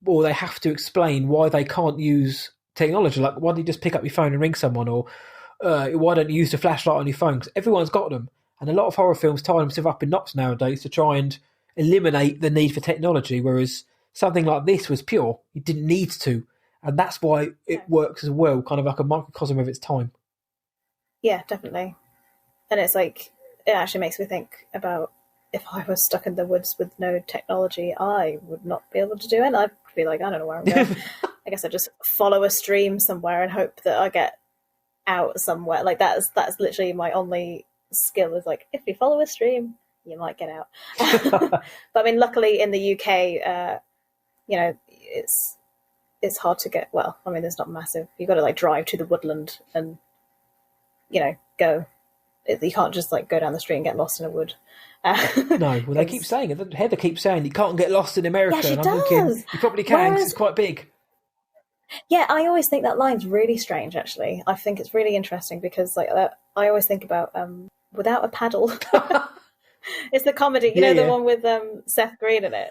or they have to explain why they can't use technology. Like, why don't you just pick up your phone and ring someone, or why don't you use the flashlight on your phone? Because everyone's got them, and a lot of horror films tie themselves up in knots nowadays to try and eliminate the need for technology, whereas something like this was pure. You didn't need to, and that's why it works as well, kind of like a microcosm of its time. Yeah, definitely. And it's like, it actually makes me think about, if I was stuck in the woods with no technology, I would not be able to do it. I'd be like, I don't know where I'm going. I guess I just follow a stream somewhere and hope that I get out somewhere. Like that's literally my only skill, is like, if you follow a stream, you might get out. But I mean, luckily in the UK, it's hard to get. Well, I mean, there's not massive. You've got to like drive to the woodland and go. You can't just like go down the street and get lost in a wood. No, well, they keep saying it. Heather keeps saying you can't get lost in America. Yeah, she and does. I'm thinking, you probably can, 'cause it's quite big. Yeah, I always think that line's really strange, actually. I think it's really interesting because like I always think about Without a Paddle. It's the comedy, the one with Seth Green in it.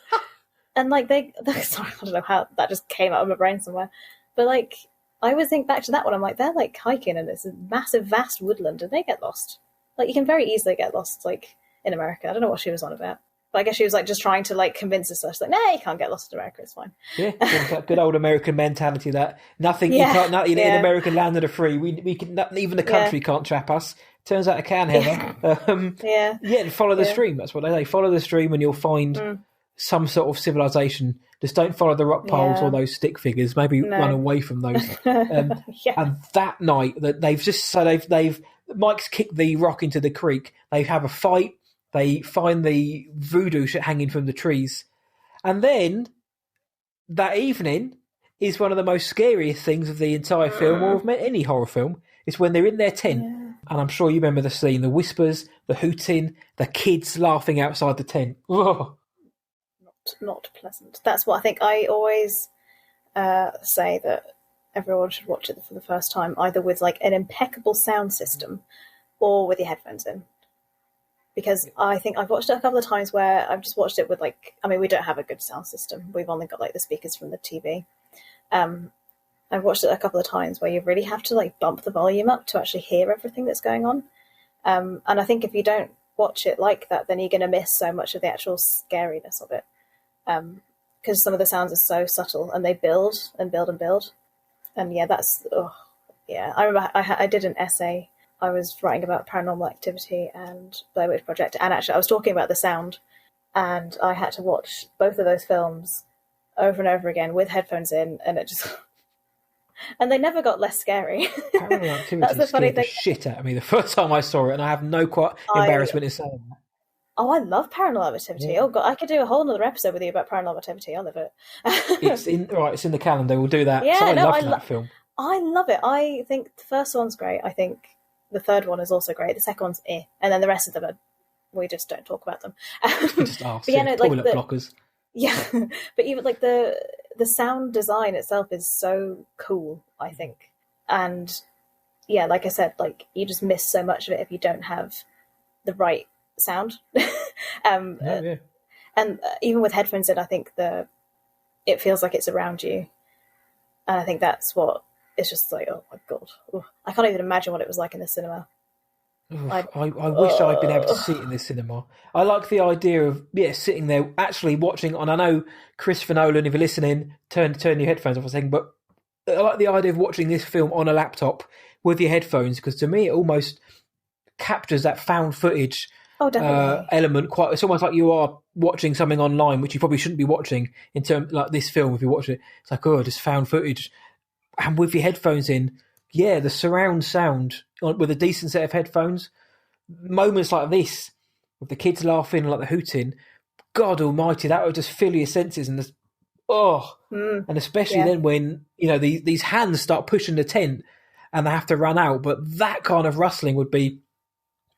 And like sorry, I don't know how that just came out of my brain somewhere. But like, I always think back to that one. I'm like, they're like hiking in this massive, vast woodland, and they get lost. Like, you can very easily get lost, like, in America. I don't know what she was on about. But I guess she was like just trying to like convince us. Like, no, you can't get lost in America. It's fine. Yeah, that good old American mentality that nothing, you can't, nothing in American land that are free. We can, even the country can't trap us. Turns out it can, Heather. And follow the stream. That's what they say. Follow the stream, and you'll find some sort of civilization. Just don't follow the rock poles or those stick figures. Maybe run away from those. And that night, that they've Mike's kicked the rock into the creek. They have a fight. They find the voodoo shit hanging from the trees. And then, that evening, is one of the most scariest things of the entire film, or of any horror film. It's when they're in their tent. Yeah. And I'm sure you remember the scene. The whispers, the hooting, the kids laughing outside the tent. Oh. Not pleasant. That's what I think. I always say that everyone should watch it for the first time, either with like an impeccable sound system or with your headphones in. Because I think I've watched it a couple of times where I've just watched it with we don't have a good sound system. We've only got like the speakers from the TV. I've watched it a couple of times where you really have to like bump the volume up to actually hear everything that's going on. And I think if you don't watch it like that, then you're going to miss so much of the actual scariness of it. Because some of the sounds are so subtle, and they build and build and build. And I remember I did an essay. I was writing about Paranormal Activity and Blair Witch Project, and actually I was talking about the sound, and I had to watch both of those films over and over again with headphones in, and it just... and they never got less scary. Paranormal Activity That's the funny thing. The shit out of me the first time I saw it, and I have no embarrassment in saying that. Oh, I love Paranormal Activity. Yeah. Oh God, I could do a whole other episode with you about Paranormal Activity. I love it. It's in the calendar. We'll do that. Yeah, I love that film. I love it. I think the first one's great. I think the third one is also great. The second one's and then the rest of them we just don't talk about them. Just toilet blockers. Yeah, but even like the sound design itself is so cool, I think. And yeah, like I said, like you just miss so much of it if you don't have the right sound. And even with headphones in, I think it feels like it's around you, and I think that's what it's just like. Oh my God, I can't even imagine what it was like in the cinema. I wish I'd been able to see it in the cinema. I like the idea of sitting there actually watching. And I know Christopher Nolan, if you're listening, turn your headphones off for a second. But I like the idea of watching this film on a laptop with your headphones, because to me it almost captures that found footage definitely. element. Quite, it's almost like you are watching something online, which you probably shouldn't be watching in terms like this film. If you watch it, it's like, oh, just found footage, and with your headphones in, the surround sound with a decent set of headphones, moments like this with the kids laughing and like the hooting, God Almighty, that would just fill your senses and just and especially then when these hands start pushing the tent and they have to run out, but that kind of rustling would be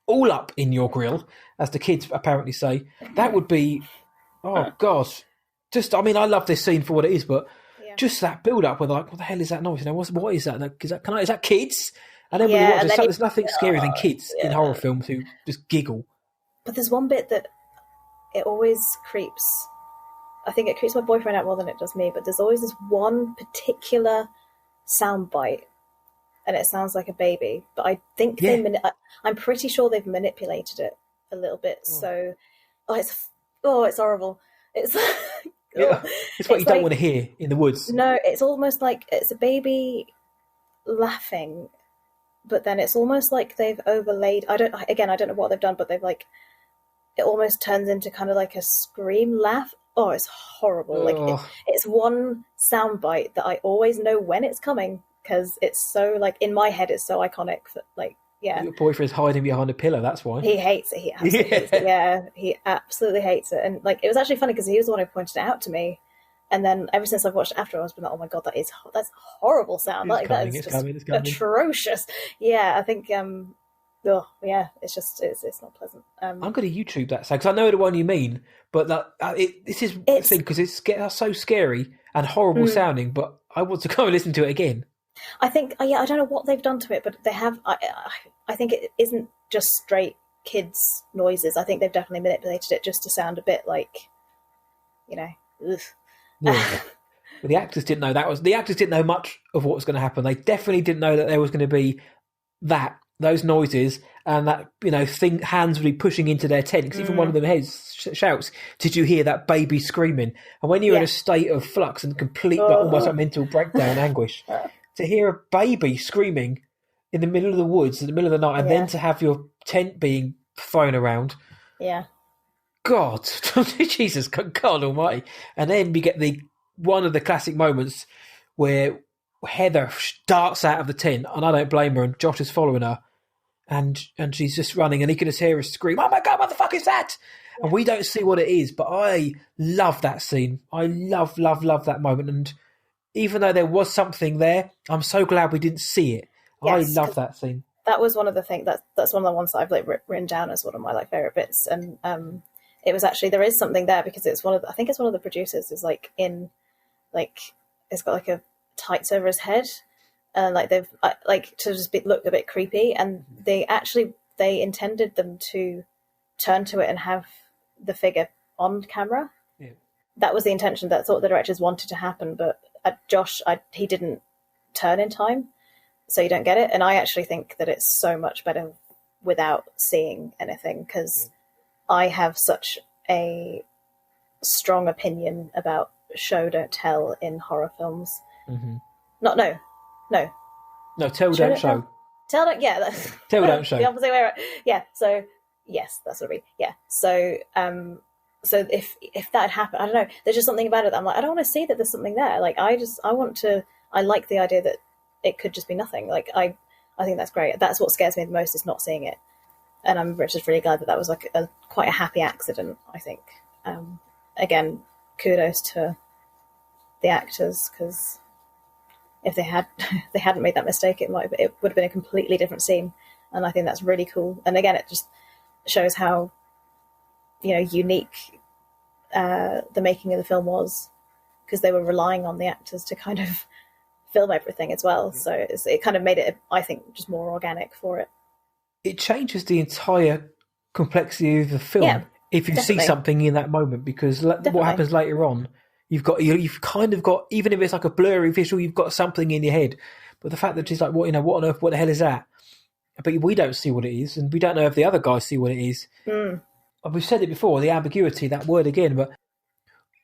all up in your grill, as the kids apparently say. That would be, oh God, just, I mean, I love this scene for what it is, but just that build up with like, what the hell is that noise? What is that? Is that kids? And then when you watch it, there's nothing scarier than kids in horror films who just giggle. But there's one bit that it always creeps. I think it creeps my boyfriend out more than it does me, but there's always this one particular sound bite, and it sounds like a baby. But I think I'm pretty sure they've manipulated it a little bit. So, it's horrible. It's it's what you don't want to hear in the woods. No, it's almost like it's a baby laughing, but then it's almost like they've overlaid. I don't know what they've done, but they've like, it almost turns into kind of like a scream laugh. Oh, it's horrible. Like it's one soundbite that I always know when it's coming, because it's so, like, in my head it's so iconic that, like, your boyfriend's hiding behind a pillow, that's why. He hates it. He absolutely hates it. Yeah, he absolutely hates it. And like, it was actually funny because he was the one who pointed it out to me. And then ever since I've watched it after, I've been like, oh my God, that's a horrible sound. Like, that is just atrocious. Yeah, I think it's not pleasant. I'm going to YouTube that sound, because I know the one you mean, but this is the thing, because it's so scary and horrible sounding, but I want to go and listen to it again. I think, I don't know what they've done to it, but they have. I think it isn't just straight kids' noises. I think they've definitely manipulated it just to sound a bit like, ugh. Yeah. But the actors didn't know the actors didn't know much of what was going to happen. They definitely didn't know that there was going to be those noises, and that hands would be pushing into their tent, because even one of them shouts, "Did you hear that baby screaming?" And when you're in a state of flux and complete almost like mental breakdown anguish, to hear a baby screaming in the middle of the woods in the middle of the night, and then to have your tent being thrown around, God, Jesus, God Almighty! And then we get one of the classic moments where Heather darts out of the tent, and I don't blame her, and Josh is following her, and she's just running, and he can just hear her scream, "Oh my God, what the fuck is that?" And we don't see what it is, but I love that scene. I love that moment, and even though there was something there, I'm so glad we didn't see it. Yes, I love that scene. That was one of the things, that's one of the ones that I've like written down as one of my like favorite bits, and it was actually, there is something there, because it's I think it's one of the producers is like in, like, it's got like a tights over his head, and like they've like to just look a bit creepy, and they intended them to turn to it and have the figure on camera. That was the intention, that's what the directors wanted to happen, but Josh, he didn't turn in time, so you don't get it. And I actually think that it's so much better without seeing anything, because I have such a strong opinion about show don't tell in horror films. Mm-hmm. No, tell don't show. Tell don't, tell don't show. The opposite way around. Yeah, so yes, that's what I mean. Yeah, so so if that had happened, I don't know, there's just something about it that I'm like, I don't want to see that there's something there. Like, I like the idea that it could just be nothing. Like, I think that's great. That's what scares me the most, is not seeing it. And I'm just really glad that was like quite a happy accident, I think. Again, kudos to the actors, because if they hadn't made that mistake, it would have been a completely different scene. And I think that's really cool. And again, it just shows how unique the making of the film was, because they were relying on the actors to kind of film everything as well. So it kind of made it, I think, just more organic for it. It changes the entire complexity of the film if you see something in that moment, because what happens later on, you've kind of got, even if it's like a blurry visual, you've got something in your head. But the fact that she's like, what on earth, what the hell is that? But we don't see what it is, and we don't know if the other guys see what it is. We've said it before, the ambiguity, that word again, but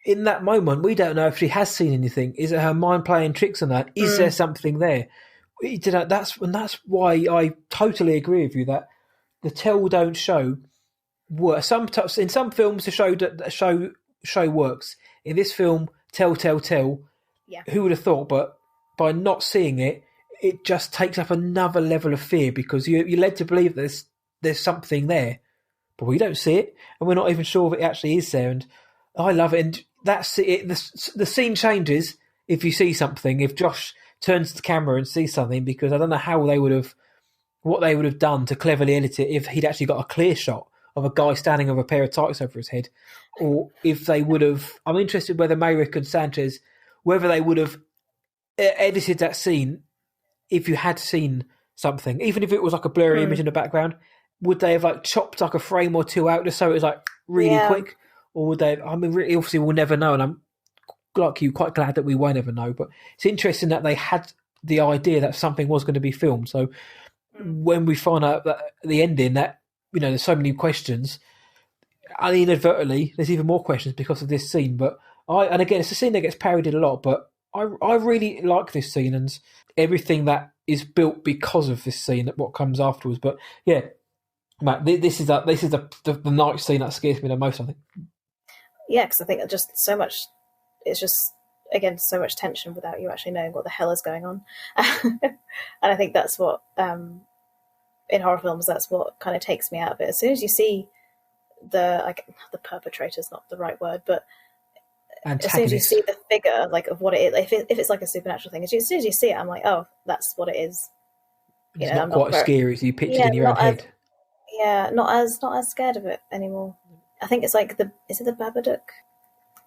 in that moment, we don't know if she has seen anything. Is it her mind playing tricks on that? Is there something there? That's why I totally agree with you that the tell don't show works. In some films the show works. In this film, tell. Yeah. Who would have thought? But by not seeing it, it just takes up another level of fear because you're led to believe there's something there, but we don't see it, and we're not even sure if it actually is there. And I love it, and that's it. The scene changes if you see something. If Josh turns to the camera and sees something, because I don't know what they would have done to cleverly edit it if he'd actually got a clear shot of a guy standing with a pair of tights over his head, or if they would have. I'm interested whether Mayrick and Sanchez, whether they would have edited that scene if you had seen something, even if it was like a blurry image in the background. Would they have like chopped like a frame or two out just so it was like really quick, or would they? I mean, really, obviously we'll never know, and I'm like you, quite glad that we won't ever know. But it's interesting that they had the idea that something was going to be filmed. So when we find out that the ending, that there's so many questions, and inadvertently there's even more questions because of this scene. But and again, it's a scene that gets parodied a lot, but I really like this scene and everything that is built because of this scene, what comes afterwards. But yeah. Matt, this is the night scene that scares me the most, I think. Yeah, because I think just so much. It's just again so much tension without you actually knowing what the hell is going on, and I think that's what in horror films that's what kind of takes me out of it. As soon as you see the perpetrator's not the right word, but as soon as you see the figure of what it is, if it's like a supernatural thing, as soon as you see it, I'm like, oh, that's what it is. It's not quite as scary as you pictured in your own head. Yeah, not as scared of it anymore. I think it's like is it the Babadook?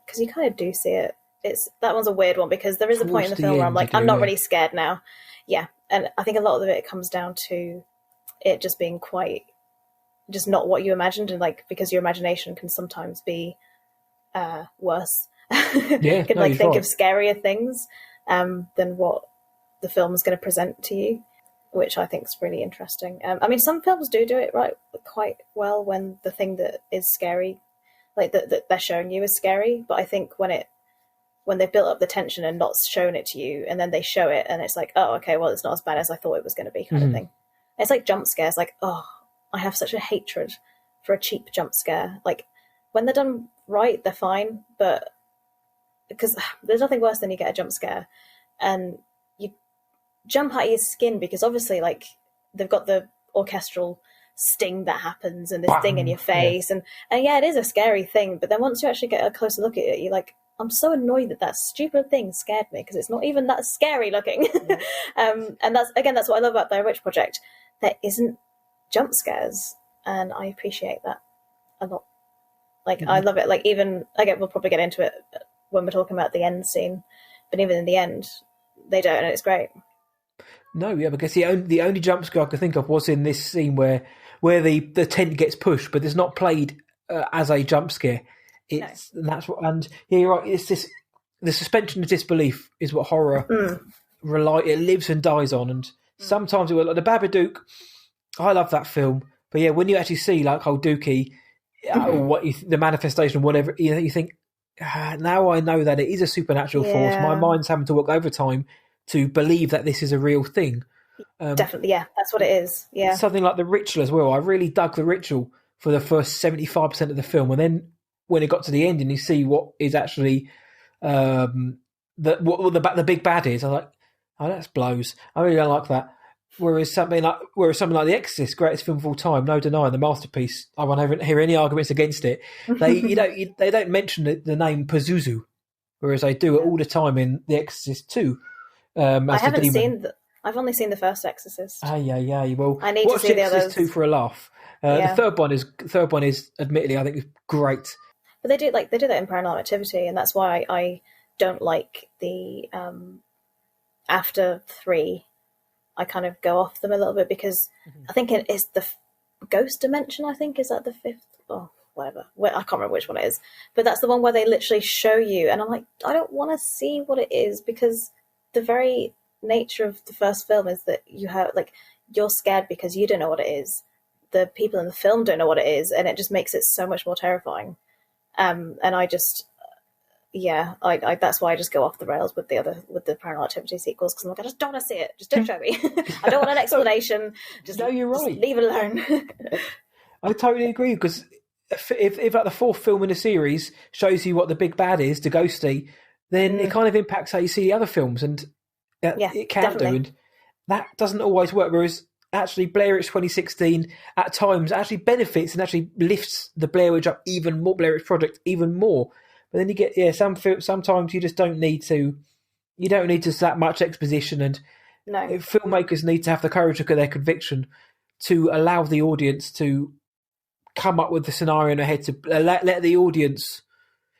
Because you kind of do see it. That one's a weird one because there is a point in the film where I'm like, I'm not really scared now. Yeah, and I think a lot of it comes down to it just being quite, just not what you imagined, and because your imagination can sometimes be worse. Yeah, can think of scarier things than what the film is going to present to you, which I think is really interesting. I mean, some films do it right quite well when the thing that is scary, that they're showing you is scary. But I think when they've built up the tension and not shown it to you, and then they show it, and it's like, oh, okay, well, it's not as bad as I thought it was going to be, kind of thing. It's like jump scares. Like, oh, I have such a hatred for a cheap jump scare. Like, when they're done right, they're fine, but because there's nothing worse than you get a jump scare and jump out of your skin, because obviously they've got the orchestral sting that happens and this Bang! thing in your face, and yeah, it is a scary thing, but then once you actually get a closer look at it, you're like, I'm so annoyed that stupid thing scared me because it's not even that scary looking. And that's what I love about Blair Witch Project. There isn't jump scares, and I appreciate that a lot. I love it. Even again, we'll probably get into it when we're talking about the end scene, but even in the end they don't, and it's great. No, yeah, because the only jump scare I could think of was in this scene where the tent gets pushed, but it's not played as a jump scare. It's and that's what, and yeah, you're right. It's this, the suspension of disbelief is what horror it lives and dies on. And sometimes it will, like the Babadook. I love that film, but yeah, when you actually see old Dookie, or the manifestation, or whatever, you think, now I know that it is a supernatural force. My mind's having to work overtime to believe that this is a real thing. Definitely, yeah, that's what it is. Yeah, something like The Ritual as well. I really dug The Ritual for the first 75% of the film, and then when it got to the end and you see what is actually the big bad is, I'm like, oh, that's blows. I really don't like that. Whereas something like The Exorcist, greatest film of all time, no denying, the masterpiece. I won't hear any arguments against it. They don't mention the name Pazuzu, whereas they do it all the time in The Exorcist 2. I've only seen the first Exorcist. Yeah. Well, I need to see the others. 2 for a laugh. The third one is admittedly, I think, is great. But they do that in Paranormal Activity, and that's why I don't like the after 3. I kind of go off them a little bit because I think it is the Ghost Dimension. I think is that the 5th. Oh, whatever. I can't remember which one it is, but that's the one where they literally show you, and I'm like, I don't want to see what it is, because the very nature of the first film is that you have you're scared because you don't know what it is. The people in the film don't know what it is, and it just makes it so much more terrifying. And I just yeah, I that's why I just go off the rails with the Paranormal Activity sequels, because I'm like, I just don't want to see it. Just don't show me. I don't want an explanation. Just No, you're just right. leave it alone. I totally agree, because if like the fourth film in the series shows you what the big bad is, the ghosty, then it kind of impacts how you see the other films, and Yeah, it can definitely. do, and that doesn't always work. Whereas actually Blair Witch 2016 at times actually benefits and actually lifts the Blair Witch up even more, Blair Witch Project even more. But then you get sometimes you just don't need to. You don't need to that much exposition, and No. filmmakers need to have the courage to look at their conviction to allow the audience to come up with the scenario in their head, to let the audience,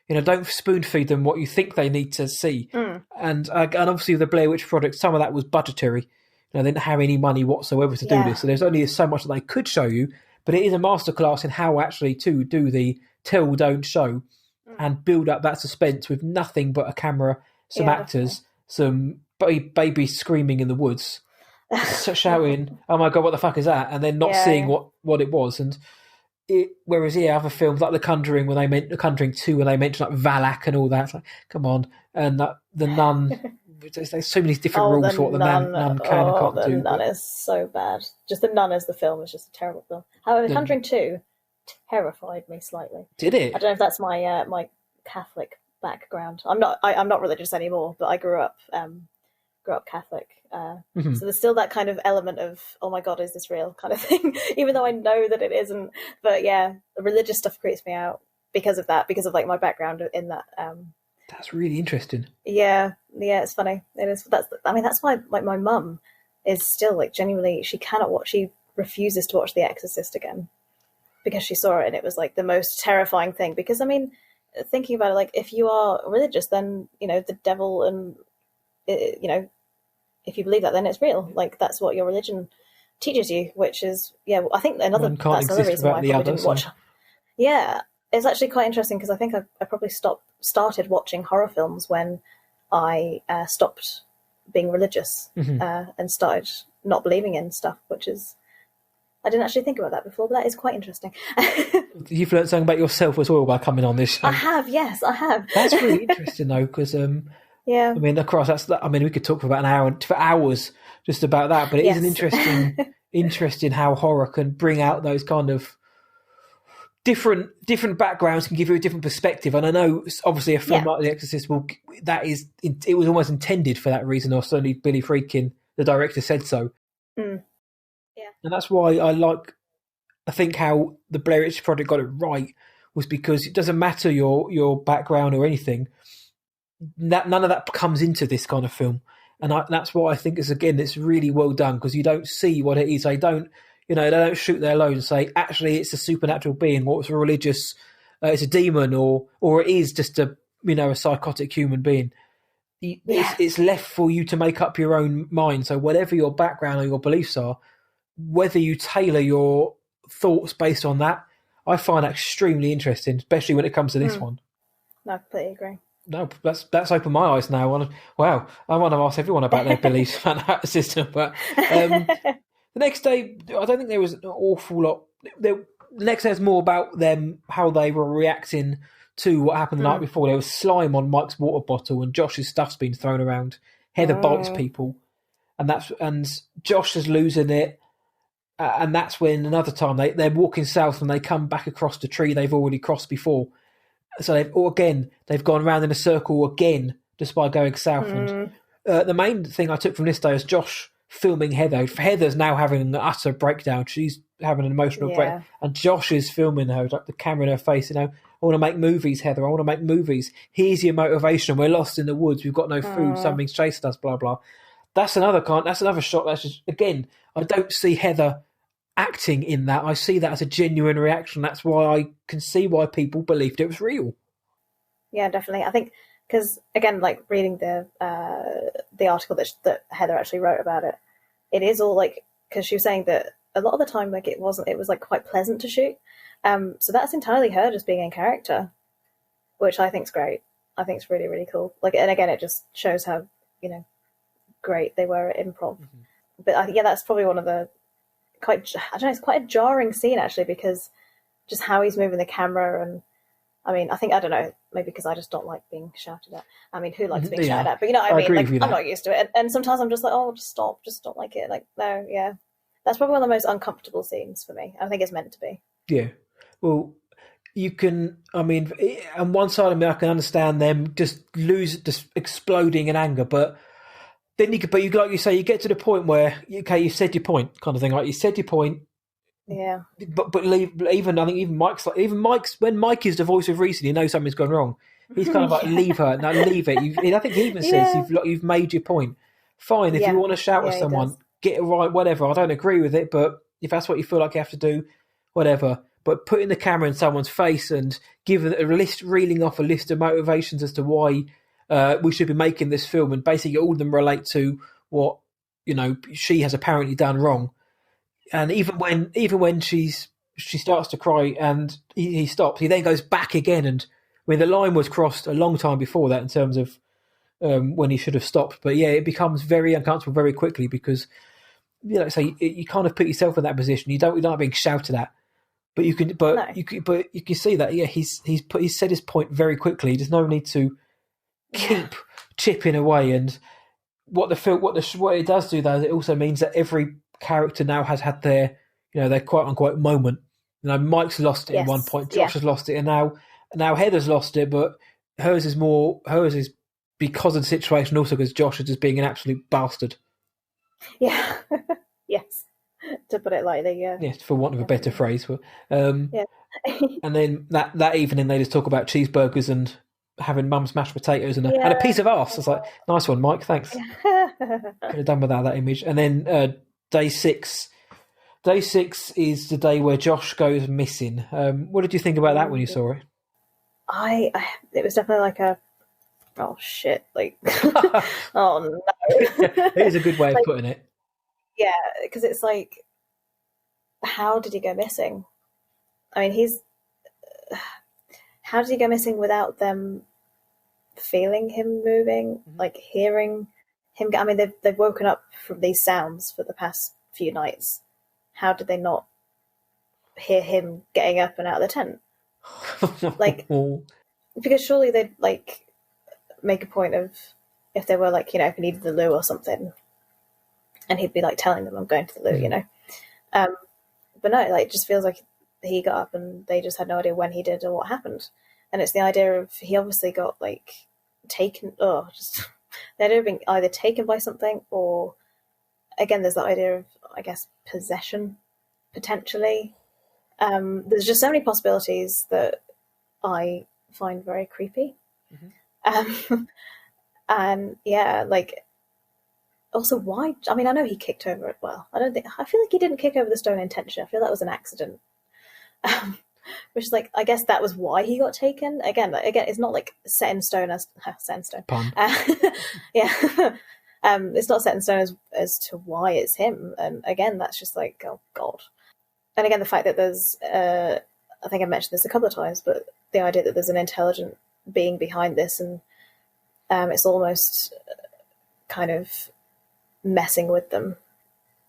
don't spoon feed them what you think they need to see. And obviously the Blair Witch Project, some of that was budgetary. They didn't have any money whatsoever to do this, so there's only so much that they could show you. But it is a masterclass in how actually to do the tell, don't show, and build up that suspense with nothing but a camera, some actors, some babies screaming in the woods, shouting, "Oh my god, what the fuck is that?" And then not seeing what it was. And whereas other films like The Conjuring, when they meant The Conjuring 2, when they mentioned like Valak and all that, it's like, come on. And The Nun, there's so many different rules for what the nun can and can't do. The Nun is so bad. Just The Nun as the film is just a terrible film. However, The Conjuring 2 terrified me slightly. Did it? I don't know if that's my my Catholic background. I'm not religious anymore, but I grew up Catholic. So there's still that kind of element of, oh my god, is this real kind of thing, even though I know that it isn't. But yeah, the religious stuff creeps me out because of that, because of like my background in that. That's really interesting. Yeah, it's funny. It is. That's why like my mum is still like genuinely, she refuses to watch The Exorcist again, because she saw it and it was like the most terrifying thing. Because I mean, thinking about it, like if you are religious, then the devil and if you believe that, then it's real. Like that's what your religion teaches you, which is I think that's another reason why I probably didn't watch. Yeah, it's actually quite interesting, because I think I probably started watching horror films when I stopped being religious and started not believing in stuff, which is, I didn't actually think about that before, but that is quite interesting. You've learned something about yourself as well by coming on this show. I have, yes, I have. That's really interesting though, because I mean, of course, we could talk for about an hour, for hours, just about that. But it is an interesting how horror can bring out those kind of different backgrounds, can give you a different perspective. And I know, obviously, a film like The Exorcist it was almost intended for that reason, or certainly Billy Friedkin, the director, said so. Yeah, and that's why I think how the Blair Witch Project got it right was because it doesn't matter your background or anything. None of that comes into this kind of film, and that's what I think is, again, it's really well done, because you don't see what it is. They don't shoot their load and say actually it's a supernatural being, or it's a religious, it's a demon, or it is just a psychotic human being. It's left for you to make up your own mind. So whatever your background or your beliefs are, whether you tailor your thoughts based on that, I find extremely interesting, especially when it comes to this one. No, I completely agree. No, that's opened my eyes now. Wow, I want to ask everyone about their beliefs about that system. But the next day, I don't think there was an awful lot. The next day is more about them, how they were reacting to what happened the night before. There was slime on Mike's water bottle, and Josh's stuff's been thrown around. Heather bites people, and Josh is losing it. And that's when another time they're walking south, and they come back across the tree they've already crossed before. So they've gone round in a circle again, just by going south. And the main thing I took from this day is Josh filming Heather. Heather's now having an utter breakdown. She's having an emotional break, and Josh is filming her, like the camera in her face. I want to make movies, Heather. I want to make movies. Here's your motivation. We're lost in the woods. We've got no food. Something's chased us. Blah blah. That's another shot. That's just, again, I don't see Heather acting in that. I see that as a genuine reaction. That's why I can see why people believed it was real. Yeah, definitely. I think because, again, like reading the article that Heather actually wrote about it, it is all like, because she was saying that a lot of the time, like it was like quite pleasant to shoot. So that's entirely her just being in character, which I think is great. I think it's really, really cool. Like, and again, it just shows how great they were at improv. But I think that's probably one of the it's quite a jarring scene actually, because just how he's moving the camera, and I mean, I think, I don't know, maybe because I just don't like being shouted at. I mean, who likes being Yeah, shouted at? But you know what I I mean? agree Like, with you I'm there. not used to it. And sometimes I'm just like, oh, just stop, just don't like it. Like, no, yeah. That's probably one of the most uncomfortable scenes for me. I think it's meant to be. Yeah. Well, you can. I mean, on one side of me, I can understand them just exploding in anger, but then you like you say, you get to the point where okay, you said your point, kind of thing. Like you said your point, Yeah. but even I think even Mike's when Mike is the voice of reason, he knows something's gone wrong. He's kind of like Yeah. leave her, no, leave it. I think he even says Yeah. you've made your point. Fine, if you Yeah. want to shout at Yeah, he someone, does. get it right. Whatever. I don't agree with it, but if that's what you feel like you have to do, whatever. But putting the camera in someone's face and giving a list, reeling off a list of motivations as to why we should be making this film, and basically all of them relate to what she has apparently done wrong. And even when she starts to cry and he stops, he then goes back again. And I mean, the line was crossed a long time before that in terms of when he should have stopped. But yeah, it becomes very uncomfortable very quickly because so you kind of put yourself in that position. You're not being shouted at, but No. you can see that he's said his point very quickly. There's no need to Yeah. keep chipping away. And what it does do though, is it also means that every character now has had their quote unquote moment. Mike's lost it at one Yes. point, Yeah. Josh has lost it, and now Heather's lost it, but hers is because of the situation, also because Josh is just being an absolute bastard. Yeah. Yes. To put it lightly, yeah. Yes, for want of a better Definitely. phrase. And Yeah. then that evening they just talk about cheeseburgers and having mum's mashed potatoes and a Yeah. piece of arse. It's like, nice one, Mike, thanks. Could have done without that image. And then day six. Day six is the day where Josh goes missing. What did you think about that when you saw it? It was definitely like a, oh shit, like, oh no. It is a good way of Like, putting it. yeah, because it's like, how did he go missing? I mean, how did he go missing without them feeling him moving, like hearing him? I mean, they've woken up from these sounds for the past few nights. How did they not hear him getting up and out of the tent? Like, because surely they'd like make a point of, if they were like, if he needed the loo or something, and he'd be like telling them, I'm going to the loo, but no, like, it just feels like he got up and they just had no idea when he did or what happened. And it's the idea of, he obviously got like taken, just the idea of being either taken by something, or again there's the idea of, I guess, possession potentially. There's just so many possibilities that I find very creepy. And yeah, like, also, why? I mean, I know he kicked over it. Well, I feel like he didn't kick over the stone intentionally. I feel that was an accident. Which is like, I guess that was why he got taken. Again, it's not like set in stone as set in stone. Pun. Yeah. It's not set in stone as to why it's him. And again, that's just like, oh god. And again, the fact that there's, I think I mentioned this a couple of times, but the idea that there's an intelligent being behind this, and it's almost kind of messing with them,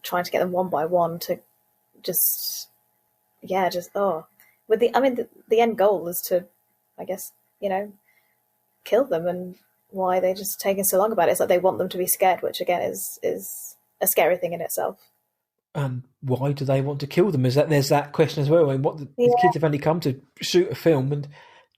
trying to get them one by one to with the end goal is to, I guess, kill them. And why they just taking so long about it, it's like they want them to be scared, which again is a scary thing in itself. And why do they want to kill them? There's that question as well. I mean, these kids have only come to shoot a film, and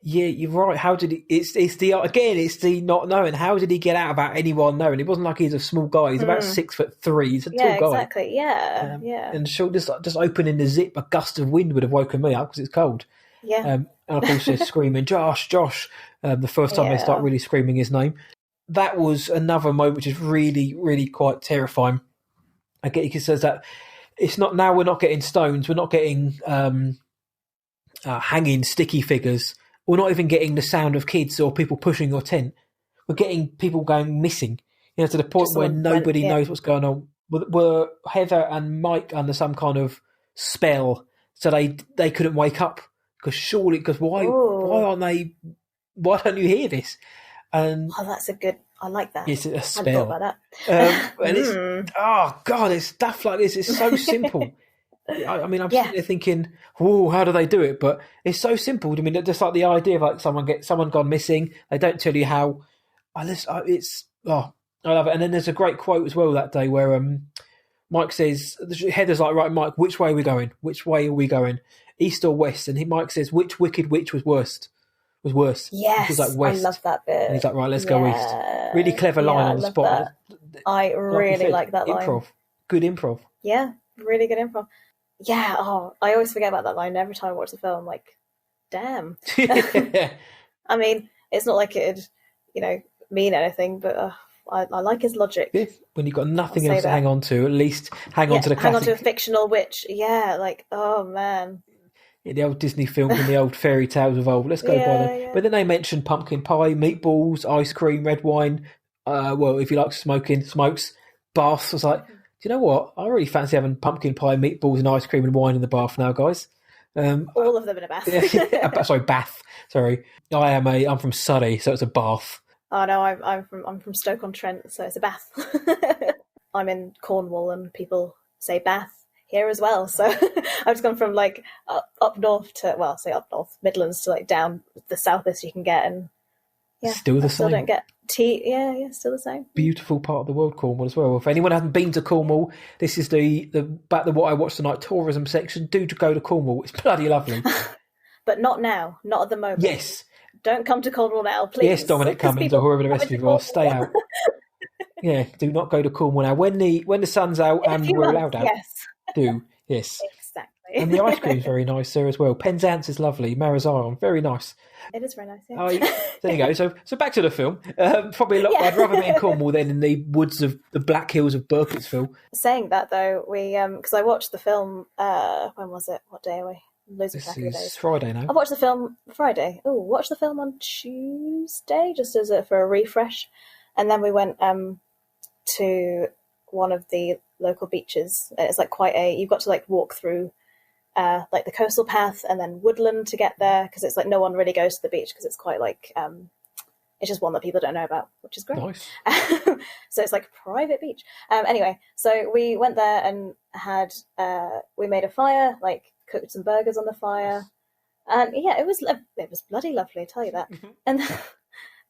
yeah, you're right. How did he? It's the not knowing. How did he get out without anyone knowing? It wasn't like he's a small guy. He's about 6'3". He's a tall guy. Exactly. Yeah, yeah. And sure, just opening the zip, a gust of wind would have woken me up because it's cold. Yeah. And of course, they're screaming, Josh, Josh. The first time they start really screaming his name. That was another moment which is really, really quite terrifying. I get he says that it's not now. We're not getting stones. We're not getting hanging sticky figures. We're not even getting the sound of kids or people pushing your tent. We're getting people going missing. To the point where nobody knows what's going on. Were Heather and Mike under some kind of spell so they couldn't wake up? Because why aren't they? Why don't you hear this? And that's a good. I like that. It's a spell. I hadn't thought about that. And it's oh god, it's stuff like this. It's so simple. I mean, I'm Yeah. sitting there thinking, "Oh, how do they do it?" But it's so simple. I mean, just like the idea of like someone gone missing. They don't tell you how. I love it. And then there's a great quote as well that day where Mike says, Heather's like, right, Mike, which way are we going? Which way are we going? East or west? And Mike says, which wicked witch was worst? Was worse. And she's like, Yes, I west. love that And he's bit. like, right, let's go east. Really Yeah, clever line yeah, I on the love spot. that. I Like you really said, like that line. improv. Good improv. Yeah, really good improv. Yeah, oh, I always forget about that line every time I watch the film. Like, damn. I mean, it's not like it'd, mean anything, but I like his logic. Yeah, when you've got I'll nothing say else to that. hang on to, at least hang on Yeah, to the hang on to a classic, fictional witch. Yeah, like, oh man. the old Disney films and the old fairy tales of old. Let's go by them. Yeah, yeah. But then they mentioned pumpkin pie, meatballs, ice cream, red wine. Well, if you like smoking, smokes, baths. I was like, do you know what? I really fancy having pumpkin pie, meatballs, and ice cream and wine in the bath now, guys. All of them in a bath. Sorry, bath. Sorry, I'm from Surrey, so it's a bath. Oh no, I'm from Stoke-on-Trent, so it's a bath. I'm in Cornwall, and people say bath here as well. So I've just gone from like up north to, well, say up north, Midlands to like down the southest you can get, and yeah, Still the I still same. don't get tea. Yeah, still the same. Beautiful part of the world, Cornwall as well. If anyone hasn't been to Cornwall, this is the what I watched tonight tourism section. Do go to Cornwall; it's bloody lovely. But not now, not at the moment. Yes, Don't come to Cornwall now, please. yes, Dominic Cummings or whoever the rest of you are, stay out. Yeah, do not go to Cornwall now. When the sun's out In a and few we're months, allowed out, yes. do yes. Exactly. And the ice cream's very nice there as well. Penzance is lovely. Marazion, very nice. It is very nice, yeah. There you go. So back to the film. Probably a lot. Yeah. I'd rather be in Cornwall than in the woods of the Black Hills of Burkittsville. Saying that though, we because I watched the film. When was it? What day are we? Losing track of the This is days. Friday now. I watched the film Friday. Oh, watched the film on Tuesday, just for a refresh, and then we went to one of the local beaches. It's like you've got to like walk through like the coastal path and then woodland to get there, because it's like no one really goes to the beach because it's quite like it's just one that people don't know about, which is great. Nice. So it's like a private beach. Anyway, so we went there and had we made a fire, like cooked some burgers on the fire, and yeah, it was bloody lovely, I tell you that. And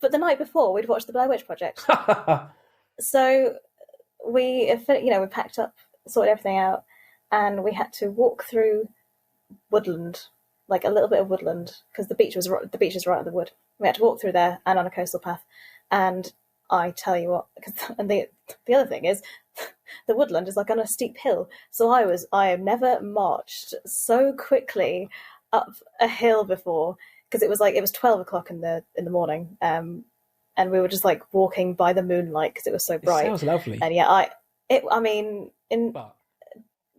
but the night before we'd watched the Blair Witch Project, so we packed up, sorted everything out, and we had to walk through woodland, like a little bit of woodland, because the beach is right at the wood. We had to walk through there and on a coastal path, and I tell you what, and the other thing is, the woodland is like on a steep hill. So I have never marched so quickly up a hill before, because it was 12 o'clock in the morning, and we were just like walking by the moonlight because it was so bright. It sounds lovely. And yeah,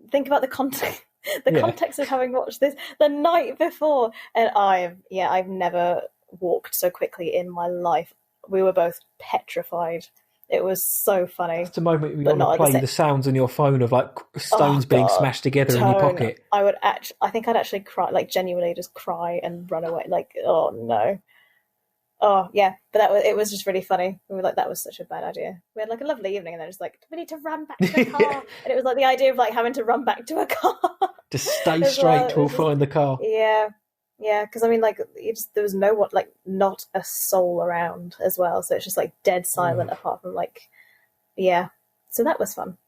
think about the context. Context of having watched this the night before, and I've never walked so quickly in my life. We were both petrified. It was so funny. It's the moment you want to play the sounds on your phone of like stones being smashed together in your pocket. I think I'd actually cry, like genuinely just cry and run away. Like, oh no. Oh yeah, but it was just really funny. We were like, that was such a bad idea. We had like a lovely evening, and then just like, we need to run back to the car. And it was like the idea of like having to run back to a car. Just stay straight till we'll find the car. Yeah, because I mean, like, there was no one, like, not a soul around as well. So it's just like dead silent, apart from like, yeah. So that was fun.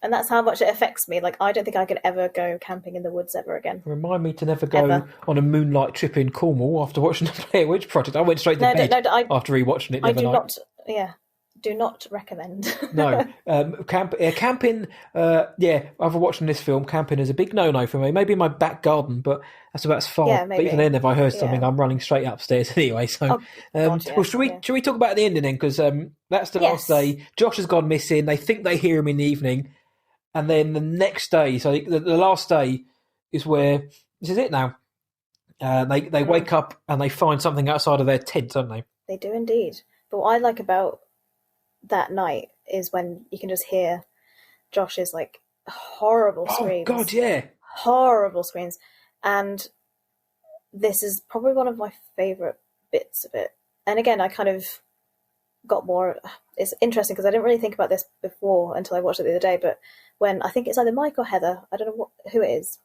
And that's how much it affects me. Like, I don't think I could ever go camping in the woods ever again. Remind me to never go on a moonlight trip in Cornwall after watching the Blair Witch Project. I went straight to bed after rewatching it the other night. Do not recommend. No. Camping, after watching this film, camping is a big no-no for me. Maybe in my back garden, but that's about as far. Yeah, maybe. But even then, if I heard something, I'm running straight upstairs anyway. So, should we talk about the ending then? Because that's the last day. Josh has gone missing. They think they hear him in the evening. And then the next day, so the last day is where, this is it now. They wake up and they find something outside of their tent, don't they? They do indeed. But what I like about that night is when you can just hear Josh's like horrible screams. Oh God, yeah. Horrible screams. And this is probably one of my favourite bits of it. And again, I kind of got more. It's interesting because I didn't really think about this before until I watched it the other day. But when I think it's either Mike or Heather, I don't know who it is,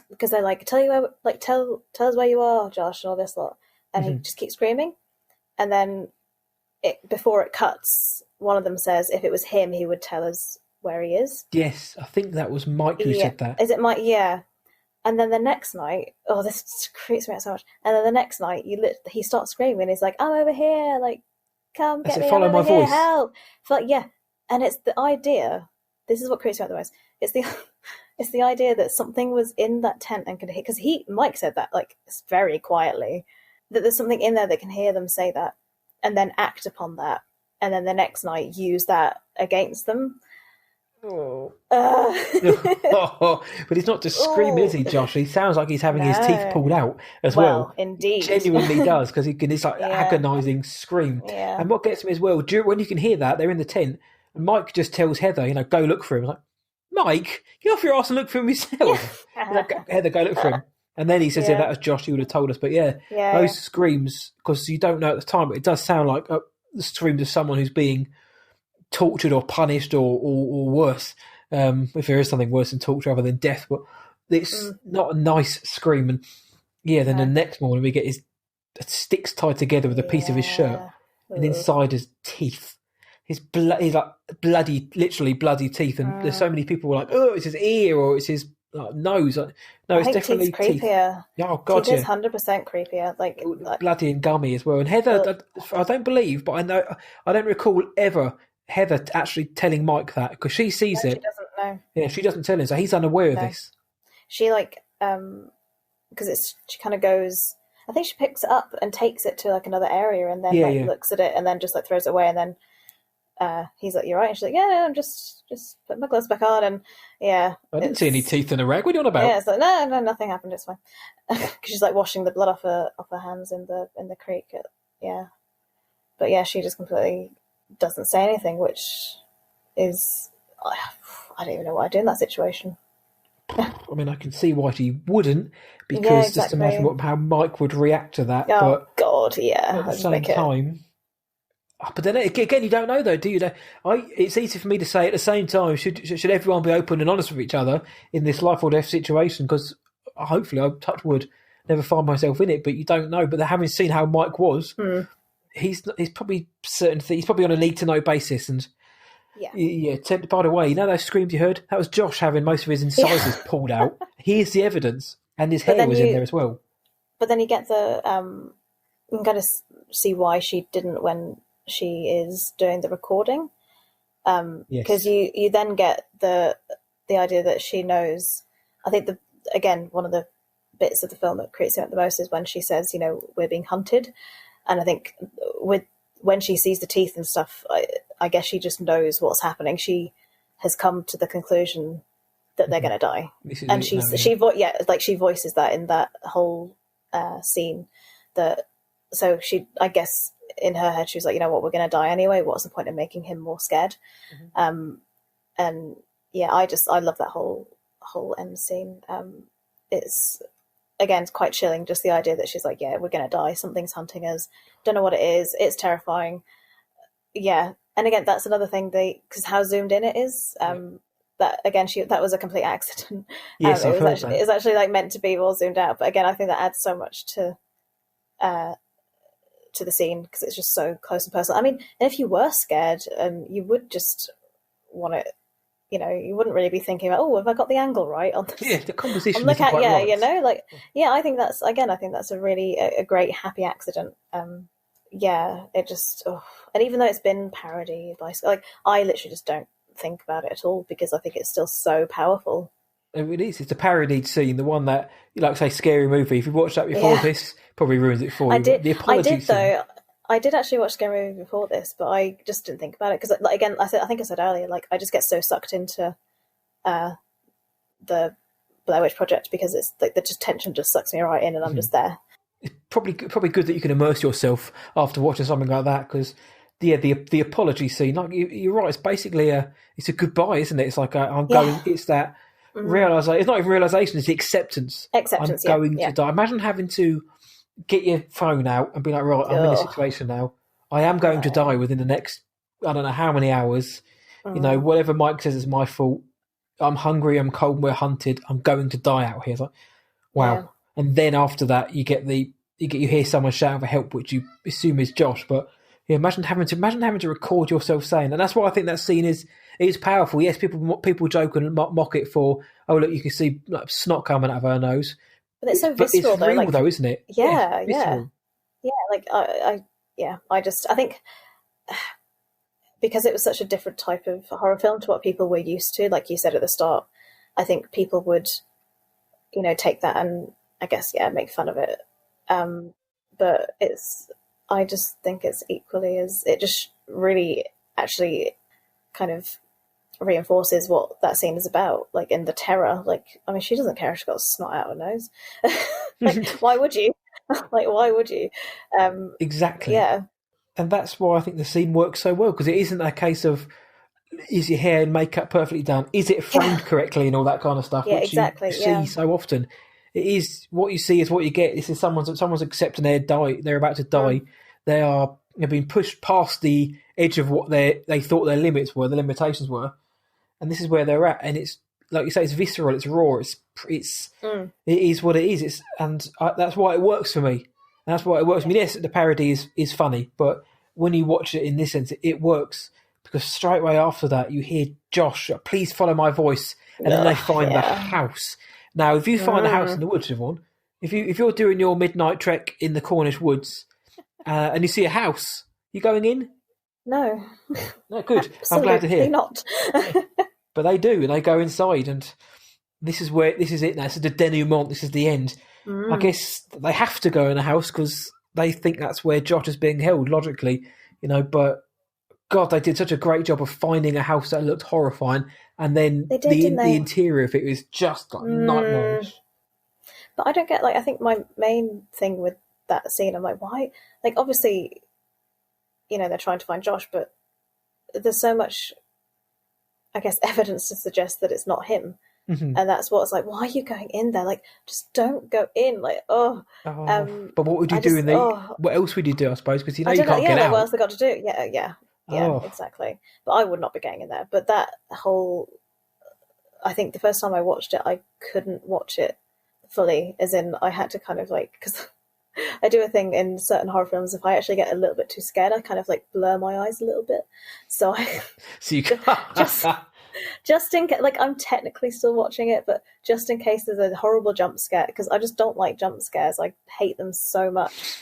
because they're like, tell you where, like tell us where you are, Josh, and all this lot, and he just keeps screaming, and then before it cuts, one of them says if it was him, he would tell us where he is. Yes, I think that was Mike who said that. Is it Mike? Yeah. And then the next night, this creeps me out so much. And then the next night, he starts screaming. He's like, "I'm over here! Like, come get me! Follow I'm my over here! voice. Help!" It's like, yeah, and it's the idea. This is what creeps me out the most. It's the idea that something was in that tent and could hear, because Mike said that like very quietly, that there's something in there that can hear them say that, and then act upon that, and then the next night use that against them. Oh. But he's not just screaming, is he, Josh? He sounds like he's having his teeth pulled out as well. Indeed. He genuinely does, because it's like agonising scream. Yeah. And what gets me as well, when you can hear that, they're in the tent, and Mike just tells Heather, go look for him. Like, Mike, get off your arse and look for him yourself. Like, Heather, go look for him. And then he says, that was Josh, he would have told us. But those screams, because you don't know at the time, but it does sound like the screams of someone who's being tortured or punished or worse, if there is something worse than torture other than death. But it's not a nice scream. And then the next morning we get his sticks tied together with a piece of his shirt, and inside his teeth, he's like literally bloody teeth. And there's so many people who are like, oh, it's his ear or it's his nose. No, it's definitely teeth. Creepier. Oh god, teeth is 100% creepier. Like bloody and gummy as well. And Heather, I don't believe, but I don't recall ever Heather actually telling Mike that, because she sees it. She doesn't know. Yeah, she doesn't tell him, so he's unaware of this. She because she kind of goes. I think she picks it up and takes it to like another area, and then looks at it, and then just like throws it away, and then he's like, "You're right," and she's like, "Yeah, I'm just put my gloves back on," and I didn't see any teeth in the rag. What are you on about? Yeah, it's like no, nothing happened. It's fine. Because she's like washing the blood off her hands in the creek. But she just completely doesn't say anything, which is I don't even know what I'd do in that situation. I mean, I can see why she wouldn't, because just imagine how Mike would react to that. Oh but God, at the same time. But then again, you don't know though, do you? It's easy for me to say at the same time. Should everyone be open and honest with each other in this life or death situation? Because hopefully, I touch wood, never find myself in it. But you don't know. But having seen how Mike was. He's probably he's probably on a need to know basis, and by the way, those screams you heard, that was Josh having most of his incisors pulled out. Here's the evidence, and his hair was in there as well. But then you get you can kind of see why she didn't when she is doing the recording, because you then get the idea that she knows. I think one of the bits of the film that creates it the most is when she says, we're being hunted. And I think when she sees the teeth and stuff, I guess she just knows what's happening. She has come to the conclusion that they're going to die, and she voices that in that whole scene. So she, I guess, in her head, she was like, you know what, we're going to die anyway. What's the point of making him more scared? And I love that whole end scene. It's quite chilling, just the idea that she's like, yeah, we're going to die. Something's hunting us. Don't know what it is. It's terrifying. Yeah. And again, that's another thing, because how zoomed in it is. That again, that was a complete accident. Yes, it was actually like meant to be all zoomed out. But again, I think that adds so much to the scene, because it's just so close and personal. I mean, and if you were scared, you would just want it. You wouldn't really be thinking about, have I got the angle right on this? Yeah, the composition. Right. I think that's a really a great happy accident. It just, and even though it's been parodied by, I literally just don't think about it at all, because I think it's still so powerful. It is. It's a parodied scene, the one that, say, Scary Movie. If you've watched that before, this probably ruins it for you. The apology scene. I did actually watch Scary Movie before this, but I just didn't think about it because, again, I think I said earlier, I just get so sucked into the Blair Witch Project, because it's the tension just sucks me right in, and I'm just there. It's probably good that you can immerse yourself after watching something like that, because the apology scene, you're right, it's basically it's a goodbye, isn't it? It's like I'm going. It's that realization. It's not even realization; it's the acceptance. I'm going to die. Imagine having to get your phone out and be like, right, I'm in a situation now. I am going to die within the next, I don't know how many hours. Whatever Mike says is my fault. I'm hungry, I'm cold, we're hunted. I'm going to die out here. It's like, wow. Yeah. And then after that, you hear someone shouting for help, which you assume is Josh. But imagine having to record yourself saying, and that's why I think that scene is powerful. Yes, people joke and mock it for, oh look, you can see like, snot coming out of her nose. But it's so visceral, it's real, though, though, isn't it? Yeah. Like I think because it was such a different type of horror film to what people were used to, like you said at the start, I think people would, take that and I guess, make fun of it. But I just think it's equally as, it just really actually kind of reinforces what that scene is about, like in the terror. Like, I mean, she doesn't care if she's got snot out her nose. Like, why would you? Like, why would you? Exactly. Yeah. And that's why I think the scene works so well, because it isn't a case of, is your hair and makeup perfectly done? Is it framed correctly and all that kind of stuff, which you see so often. It is, what you see is what you get. This is someone's accepting they're about to die. They're being pushed past the edge of what they thought their limits were, the limitations were, and this is where they're at. And it's, like you say, it's visceral, it's raw, it is what it is. That's why it works for me. And that's why it works for me. Yes, the parody is funny, but when you watch it in this sense, it works, because straight away after that you hear Josh, please follow my voice, and then they find the house. Now, if you find a house in the woods, Siobhan, if you're doing your midnight trek in the Cornish woods and you see a house, you going in? No. No, good. I'm glad to hear. Not. But they do, and they go inside, and this is it now. This is the denouement. This is the end. I guess they have to go in a house because they think that's where Josh is being held logically, But God, they did such a great job of finding a house that looked horrifying, and then the interior of it was just like nightmarish. But I don't get, like, I think my main thing with that scene, I'm like, why? Like, obviously, they're trying to find Josh, but there's so much, I guess, evidence to suggest that it's not him. And that's what it's like, why are you going in there? Like, just don't go in. Like, but what would you do in the? What else would you do? I suppose, because you can't get out. What else they got to do? Yeah, exactly. But I would not be going in there. But that whole, I think the first time I watched it, I couldn't watch it fully. As in, I had to kind of like, because I do a thing in certain horror films. If I actually get a little bit too scared, I kind of like blur my eyes a little bit. So you just in case, like, I'm technically still watching it, but just in case there's a horrible jump scare, because I just don't like jump scares. I hate them so much.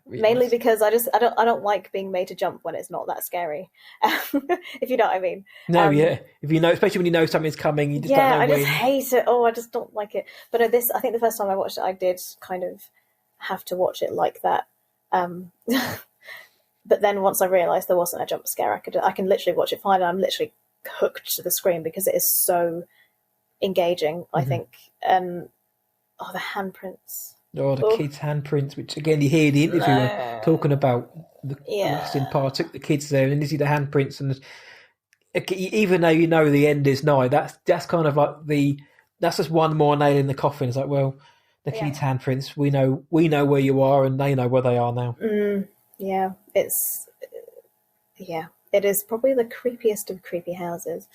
Mainly because I don't like being made to jump when it's not that scary. If you know what I mean. No, if you know, especially when you know something's coming, you just don't know when. I just hate it. I just don't like it. But I think the first time I watched it, I did kind of have to watch it like that. But then once I realised there wasn't a jump scare, I can literally watch it fine. And I'm literally hooked to the screen because it is so engaging, I think. And the handprints. The kids' handprints, which again you hear the interviewer talking about the in part, took the kids there and you see the handprints, and even though you know the end is nigh, that's kind of like that's just one more nail in the coffin. It's like, well, the kids' handprints, we know where you are and they know where they are now. It is probably the creepiest of creepy houses.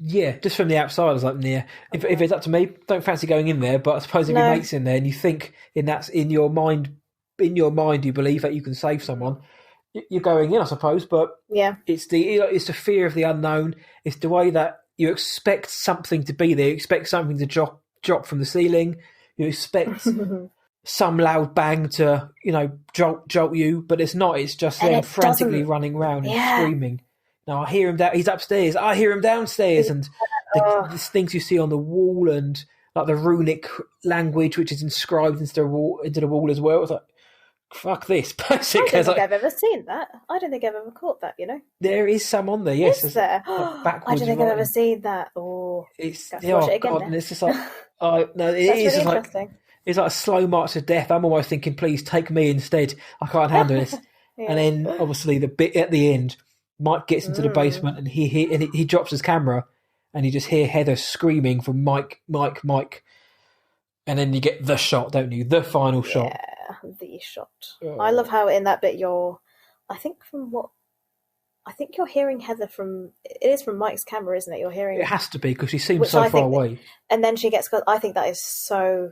Yeah, just from the outside, I was like, yeah. If it's up to me, don't fancy going in there. But I suppose if your mate's in there and you think in your mind, you believe that you can save someone, you're going in, I suppose. But it's the fear of the unknown. It's the way that you expect something to be there. You expect something to drop from the ceiling. You expect some loud bang to jolt you, but it's not. It's just them frantically running around and screaming. No, I hear him down. He's upstairs. I hear him downstairs, and the things you see on the wall, and like the runic language which is inscribed into the wall as well. It's like, fuck this. Basically, I don't think I've ever seen that. I don't think I've ever caught that. There is some on there. Yes, is there? I don't think I've ever seen that. It's watch it again. God, and it's just like, no, it is really like it's like a slow march to death. I'm always thinking, please take me instead. I can't handle this. And then obviously the bit at the end. Mike gets into the basement and he drops his camera and you just hear Heather screaming for Mike. And then you get the shot, don't you? The final shot. the shot. Oh. I love how in that bit I think you're hearing Heather it is from Mike's camera, isn't it? You're hearing. It has to be because she seems so far away. And then she gets, I think that is so,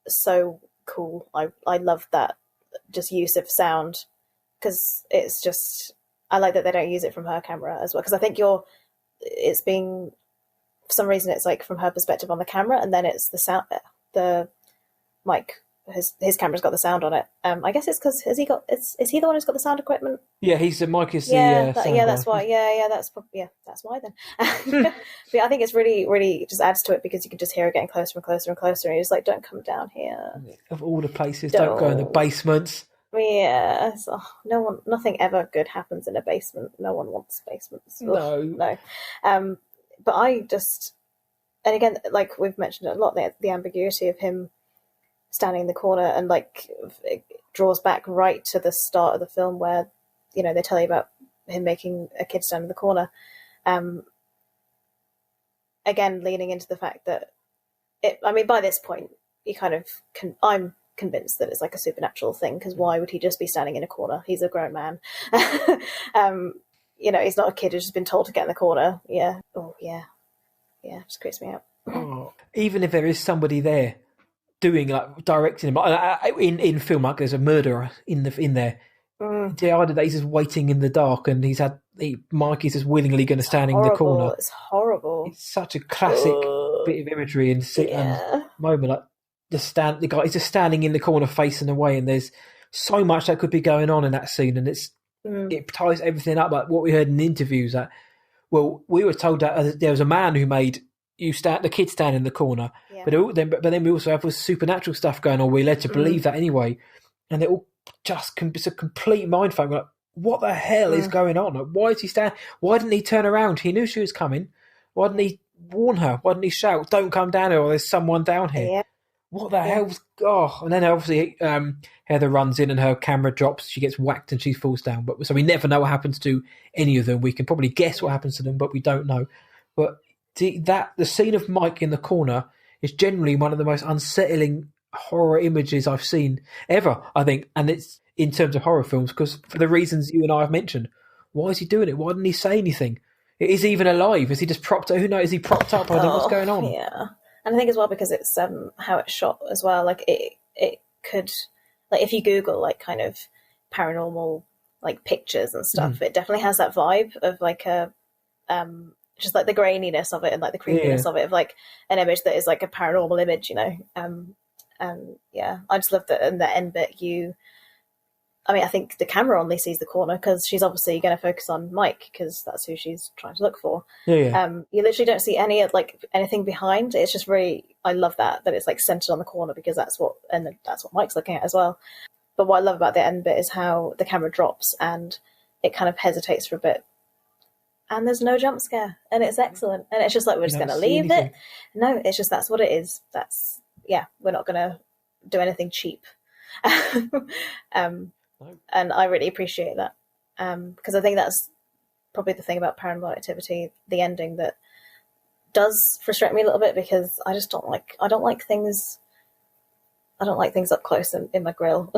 so cool. I love that just use of sound, because it's just, I like that they don't use it from her camera as well, because I think it's being, for some reason it's like from her perspective on the camera, and then it's the sound, the Mike, his camera's got the sound on it. I guess it's because is he the one who's got the sound equipment? Yeah, Mike is the sound that's guy. why. That's why then. But I think it's really, really just adds to it, because you can just hear it getting closer and closer and closer, and you're just like, don't come down here. Of all the places, don't go in the basements. Yeah, nothing ever good happens in a basement. No one wants basements. No. But I just, and again, like we've mentioned a lot, the ambiguity of him standing in the corner, and like it draws back right to the start of the film where, they tell you about him making a kid stand in the corner. Again, leaning into the fact that by this point, I'm convinced that it's like a supernatural thing, because why would he just be standing in a corner? He's a grown man. He's not a kid who's just been told to get in the corner. Yeah. Oh, yeah. Yeah, it just creeps me out. Oh, even if there is somebody there doing, like, directing him, in film, like there's a murderer in there. The idea that he's just waiting in the dark, and Mike is just willingly going to stand in the corner. It's horrible. It's such a classic bit of imagery and moment. Like the guy is just standing in the corner facing away, and there's so much that could be going on in that scene, and it ties everything up, like what we heard in the interviews. That we were told that there was a man who made the kid stand in the corner, but then we also have this supernatural stuff going on. We're led to believe that anyway, and it all it's a complete mindfuck. Like, what the hell is going on? Like, why is he stand? Why didn't he turn around? He knew she was coming. Why didn't he warn her? Why didn't he shout, "Don't come down here, or there's someone down here"? Yeah. What the hell's... Oh, and then obviously Heather runs in and her camera drops. She gets whacked and she falls down. So we never know what happens to any of them. We can probably guess what happens to them, but we don't know. But the scene of Mike in the corner is generally one of the most unsettling horror images I've seen ever, I think. And it's in terms of horror films, because for the reasons you and I have mentioned. Why is he doing it? Why didn't he say anything? Is he even alive? Is he just propped up? Who knows? Is he propped up? I don't know what's going on. Yeah. And I think as well, because it's how it's shot as well. Like it could, like if you Google like kind of paranormal like pictures and stuff, it definitely has that vibe of like a just like the graininess of it and like the creepiness of it, of like an image that is like a paranormal image, I just love that in the end bit. I think the camera only sees the corner because she's obviously going to focus on Mike, because that's who she's trying to look for. You literally don't see anything behind. It's just I love that it's like centered on the corner, because that's what Mike's looking at as well. But what I love about the end bit is how the camera drops and it kind of hesitates for a bit, and there's no jump scare, and it's excellent. And it's just like, we're just going to leave it. No, it's just, that's what it is. We're not going to do anything cheap. And I really appreciate that, because I think that's probably the thing about Paranormal Activity, the ending, that does frustrate me a little bit, because I don't like things up close in my grill.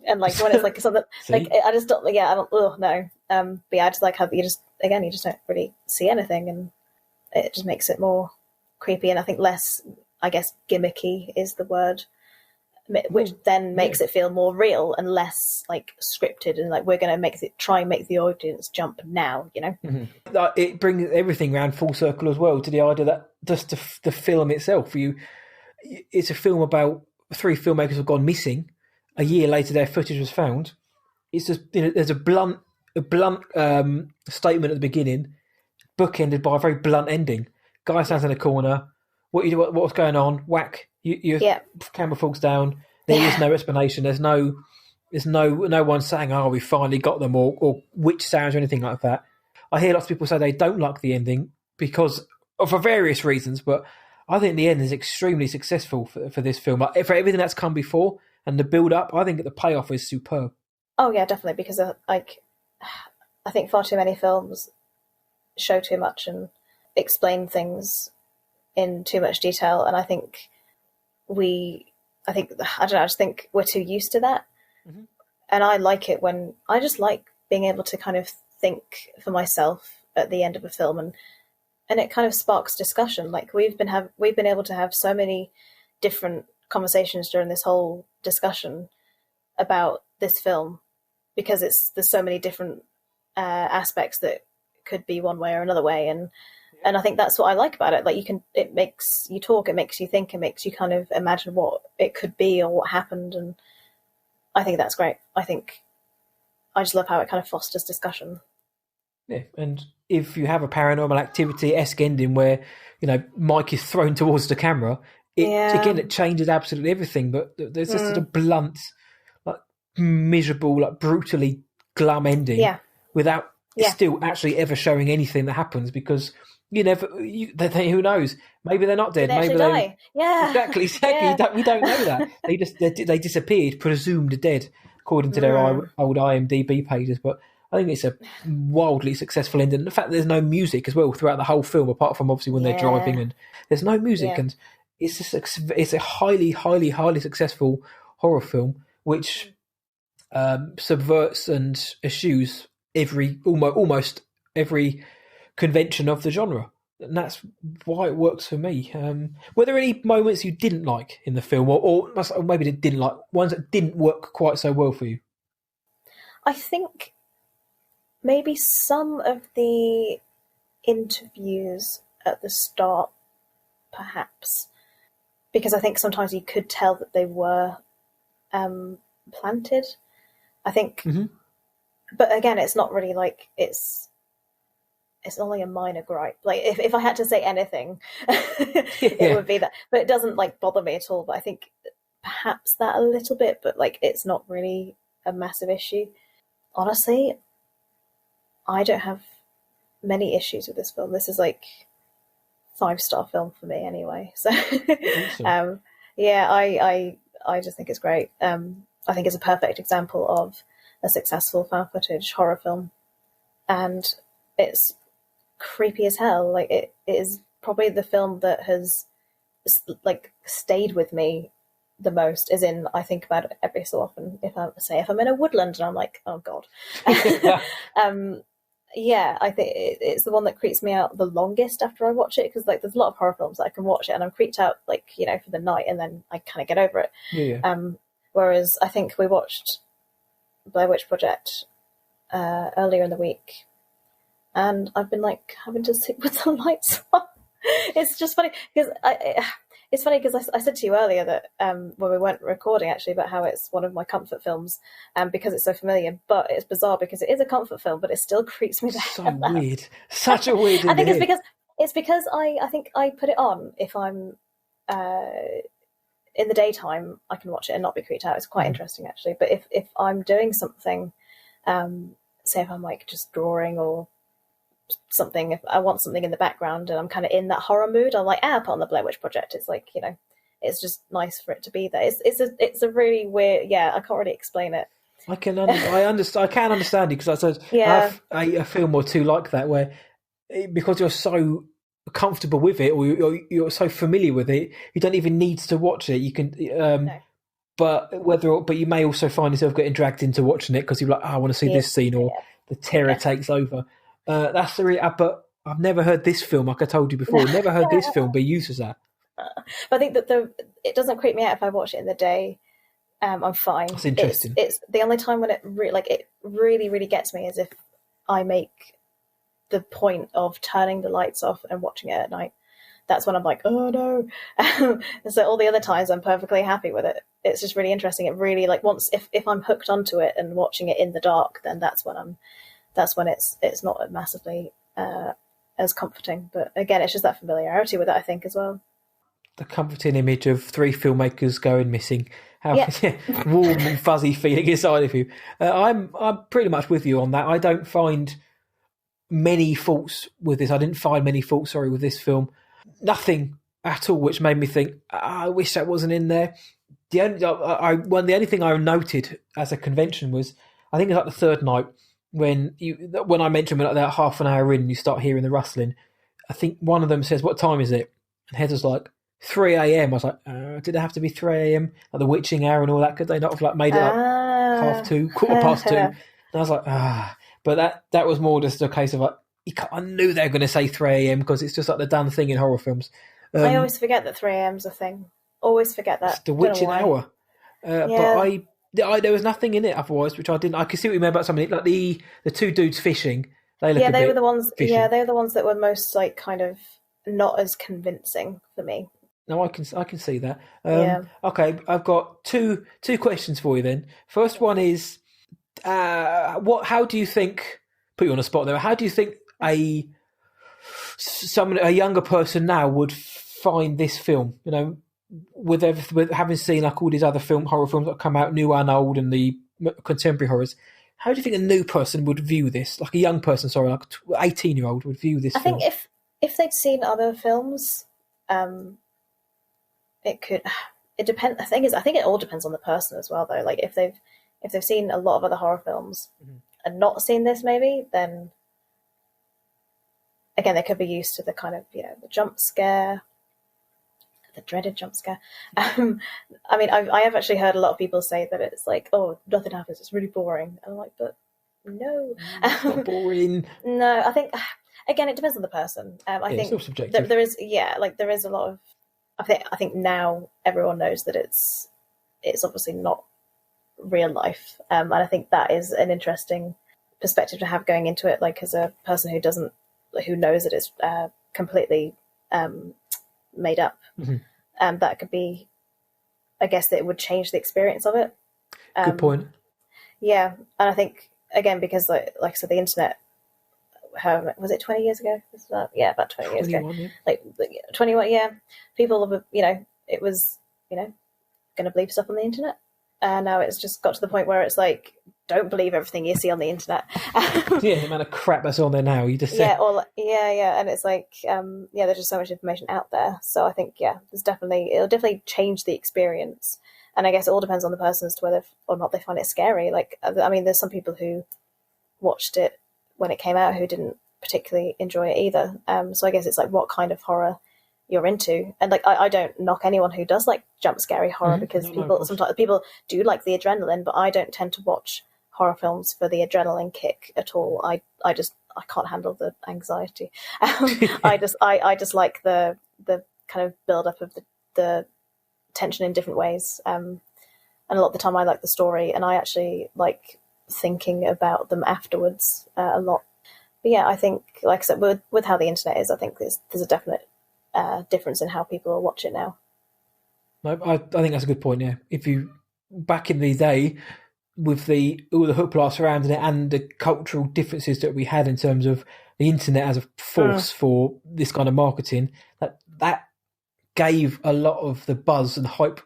And like when it's like something like, I just don't, I don't, no. But I just like how you just don't really see anything, and it just makes it more creepy, and I think less, I guess, gimmicky is the word, which then makes it feel more real and less like scripted, and like we're going to try and make the audience jump now, It brings everything around full circle as well, to the idea that just the film itself, it's a film about 3 filmmakers who've gone missing. A year later, their footage was found. It's just, there's a blunt statement at the beginning, bookended by a very blunt ending. Guy stands in a corner. What's going on? Whack. Your camera falls down. There is no explanation. There's no one saying, "Oh, we finally got them," or witch sounds or anything like that. I hear lots of people say they don't like the ending for various reasons, but I think the end is extremely successful for this film. For everything that's come before and the build up, I think the payoff is superb. Oh yeah, definitely, because I think far too many films show too much and explain things in too much detail, and I think I just think we're too used to that. And I like it when I just like being able to kind of think for myself at the end of a film, and it kind of sparks discussion. Like we've been able to have so many different conversations during this whole discussion about this film, because there's so many different aspects that could be one way or another way, and I think that's what I like about it. Like it makes you talk, it makes you think, it makes you kind of imagine what it could be or what happened, and I think that's great. I just love how it kind of fosters discussion. Yeah, and if you have a Paranormal Activity-esque ending where, you know, Mike is thrown towards the camera, it changes absolutely everything. But there's just sort of blunt, like miserable, like brutally glum ending without still actually ever showing anything that happens, because who knows? Maybe they're not dead. Maybe they die. Yeah, exactly. Yeah. We don't know that. They disappeared, presumed dead, according to their old IMDb pages. But I think it's a wildly successful ending. And the fact that there's no music as well throughout the whole film, apart from obviously when they're driving, and there's no music, and it's a highly, highly, highly successful horror film which subverts and eschews almost every convention of the genre, and that's why it works for me. Were there any moments you didn't like in the film, or maybe that didn't like, ones that didn't work quite so well for you? I think maybe some of the interviews at the start, perhaps, because I think sometimes you could tell that they were planted. I think, but again, it's not really like it's only a minor gripe. Like if I had to say anything, it would be that. But it doesn't like bother me at all. But I think perhaps that a little bit, but like it's not really a massive issue. Honestly, I don't have many issues with this film. This is like 5-star film for me anyway. So awesome. I just think it's great. I think it's a perfect example of a successful found footage horror film, and it's creepy as hell. Like it is probably the film that has like stayed with me the most, as in I think about it every so often. If I'm in a woodland and I'm like, oh god. I think it's the one that creeps me out the longest after I watch it, because like there's a lot of horror films that I can watch it and I'm creeped out like, you know, for the night, and then I kind of get over it. Whereas I think we watched Blair Witch Project earlier in the week, and I've been like having to sit with the lights on. It's just funny because I said to you earlier that when we weren't recording actually, about how it's one of my comfort films, because it's so familiar. But it's bizarre because it is a comfort film, but it still creeps me the hell out. Weird, such a weird. I think it's because I think I put it on if I'm in the daytime. I can watch it and not be creeped out. It's quite interesting actually. But if I'm doing something, say if I'm like just drawing or something, if I want something in the background and I'm kind of in that horror mood, I'm like, I'll put on the Blair Witch Project. It's like, you know, it's just nice for it to be there. It's a really weird, I can't really explain it. I can understand it, because I said I have a film or two like that where, because you're so comfortable with it, or you're so familiar with it, you don't even need to watch it. You can no. But you may also find yourself getting dragged into watching it because you're like, I want to see this scene, or the terror takes over. That's the but I've never heard this film, like I told you before, never heard this film be used as that. But I think that it doesn't creep me out if I watch it in the day. I'm fine. That's interesting. It's the only time when it really, really gets me is if I make the point of turning the lights off and watching it at night. That's when I'm like, oh no. So all the other times I'm perfectly happy with it. It's just really interesting. It really, like, once if I'm hooked onto it and watching it in the dark, then that's when it's not massively as comforting. But again, it's just that familiarity with it, I think, as well. The comforting image of 3 filmmakers going missing. Warm and fuzzy feeling inside of you. I'm pretty much with you on that. I don't find many faults with this. I didn't find many faults, with this film. Nothing at all which made me think, I wish that wasn't in there. The only thing I noted as a convention was, I think it was like the third night, when I mentioned when that half an hour in, you start hearing the rustling. I think one of them says, "What time is it?" And Heather's like, 3 a.m. I was like, did it have to be 3 a.m. like the witching hour and all that? Could they not have like made it up 2, quarter past 2. And I was like, But that was more just a case of like, I knew they were going to say 3 a.m. because it's just like the done thing in horror films. I always forget that 3 a.m. is a thing. Always forget that. It's the witching hour. But there was nothing in it otherwise, which I didn't. I could see what you meant about something like the 2 dudes fishing. They were the ones. Fishy. Yeah, they were the ones that were most like kind of not as convincing for me. No, I can see that. Okay, I've got two questions for you then. First one is, how do you think? Put you on the spot there. How do you think a younger person now would find this film? You know, with having seen like all these other horror films that come out, new and old, and the contemporary horrors. How do you think a new person would view this? Like a young person, sorry, like an 18-year-old would view this film? I think if they'd seen other films, it depends. The thing is, I think it all depends on the person as well, though. Like if they've seen a lot of other horror films and not seen this, maybe, then again they could be used to the kind of, you know, the jump scare, the dreaded jump scare. I mean, I have actually heard a lot of people say that it's like, oh, nothing happens, it's really boring. And I'm like, but no, it's not boring. No, I think again it depends on the person. I think it's all subjective. there is a lot of. I think now everyone knows that it's obviously not real life, and I think that is an interesting perspective to have going into it. Like as a person who knows that it's completely made up, that could be, I guess, that it would change the experience of it. Good point. Yeah, and I think again because like I said, the internet. Was it 20 years ago? Yeah, about 20 years ago. Yeah. Like 21, yeah. People, you know, it was, you know, going to believe stuff on the internet. And now it's just got to the point where it's like, don't believe everything you see on the internet. Yeah, the amount of crap that's on there now. You just say. Yeah, and it's like, there's just so much information out there. So I think, it'll definitely change the experience. And I guess it all depends on the person as to whether or not they find it scary. Like, I mean, there's some people who watched it when it came out who didn't particularly enjoy it either. So I guess it's like what kind of horror you're into. And like I don't knock anyone who does like jump scary horror because sometimes people do like the adrenaline, but I don't tend to watch horror films for the adrenaline kick at all. I can't handle the anxiety. I just like the kind of build up of the tension in different ways. And a lot of the time I like the story, and I actually like thinking about them afterwards a lot. But yeah, I think, like I said, with how the internet is, I think there's a definite difference in how people will watch it now. No, I think that's a good point. Yeah, if you back in the day with all the hoopla surrounding it and the cultural differences that we had in terms of the internet as a force for this kind of marketing, that gave a lot of the buzz and hype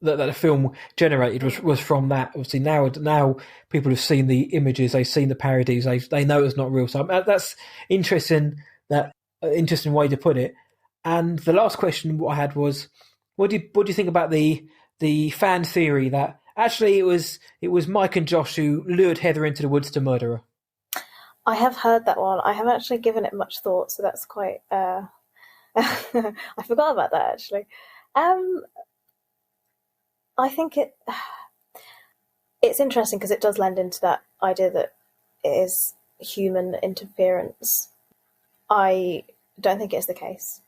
that the film generated was from that. Obviously now people have seen the images, they've seen the parodies, they know it's not real. So that's interesting. That interesting way to put it. And the last question I had was, what do you think about the fan theory that actually it was Mike and Josh who lured Heather into the woods to murder her? I have heard that one. I haven't actually given it much thought, so that's quite. I forgot about that actually. I think it's interesting because it does lend into that idea that it is human interference. I don't think it's the case.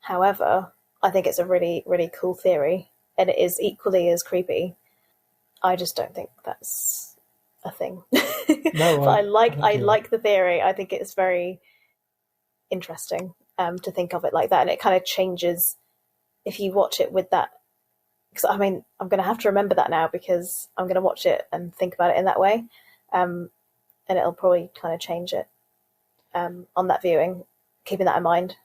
However, I think it's a really, really cool theory, and it is equally as creepy. I just don't think that's a thing. No, but I like the theory. I think it's very interesting to think of it like that, and it kind of changes if you watch it with that. Because I mean, I'm going to have to remember that now because I'm going to watch it and think about it in that way, and it'll probably kind of change it on that viewing, keeping that in mind.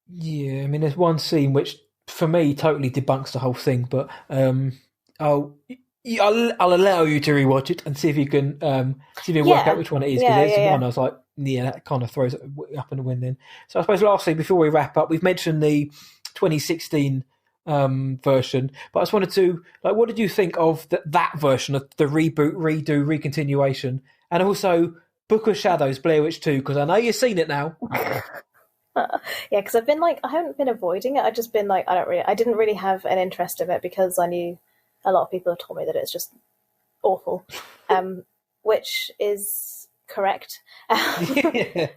Yeah, I mean, there's one scene which, for me, totally debunks the whole thing, but I'll allow you to rewatch it and see if you can work out which one it is. Because there's one I was like, that kind of throws it up in the wind then. So I suppose lastly, before we wrap up, we've mentioned the 2016 version, but I just wanted to, like, what did you think of that version of the reboot, redo, recontinuation, and also Book of Shadows, Blair Witch 2? Because I know you've seen it now. Yeah, because I haven't been avoiding it. I've just been like, I didn't really have an interest in it because I knew a lot of people have told me that it's just awful, which is correct. Yeah.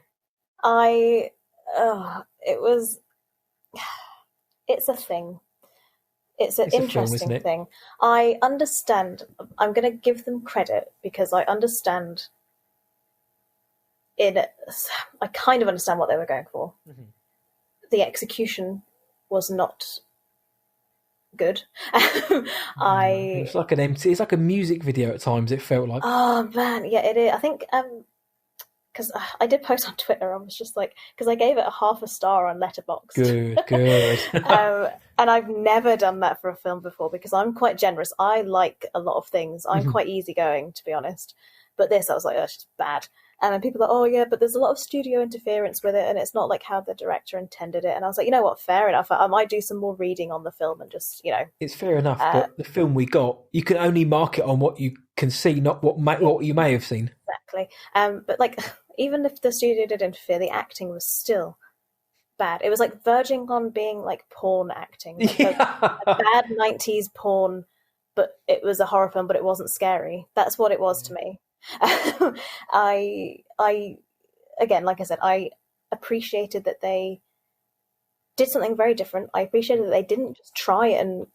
It's a thing. It's an It's a film, interesting isn't it? thing. I understand. I'm going to give them credit because I understand I kind of understand what they were going for. Mm-hmm. The execution was not good. It's like an empty. It's like a music video at times. It felt like. Oh man, yeah, it is. I think because I did post on Twitter. I was just like, because I gave it a half a star on Letterboxd. Good. And I've never done that for a film before because I'm quite generous. I like a lot of things. I'm quite easygoing, to be honest. But this, I was like, oh, it's just bad. And then people are like, oh yeah, but there's a lot of studio interference with it, and it's not like how the director intended it. And I was like, you know what, fair enough. I might do some more reading on the film and just, It's fair enough, but the film we got, you can only mark it on what you can see, not what you may have seen. Exactly. But like, even if the studio did interfere, the acting was still bad. It was like verging on being like porn acting, like a bad 90s porn, but it was a horror film, but it wasn't scary. That's what it was to me. I again, like I said, I appreciated that they did something very different. I appreciated that they didn't just try and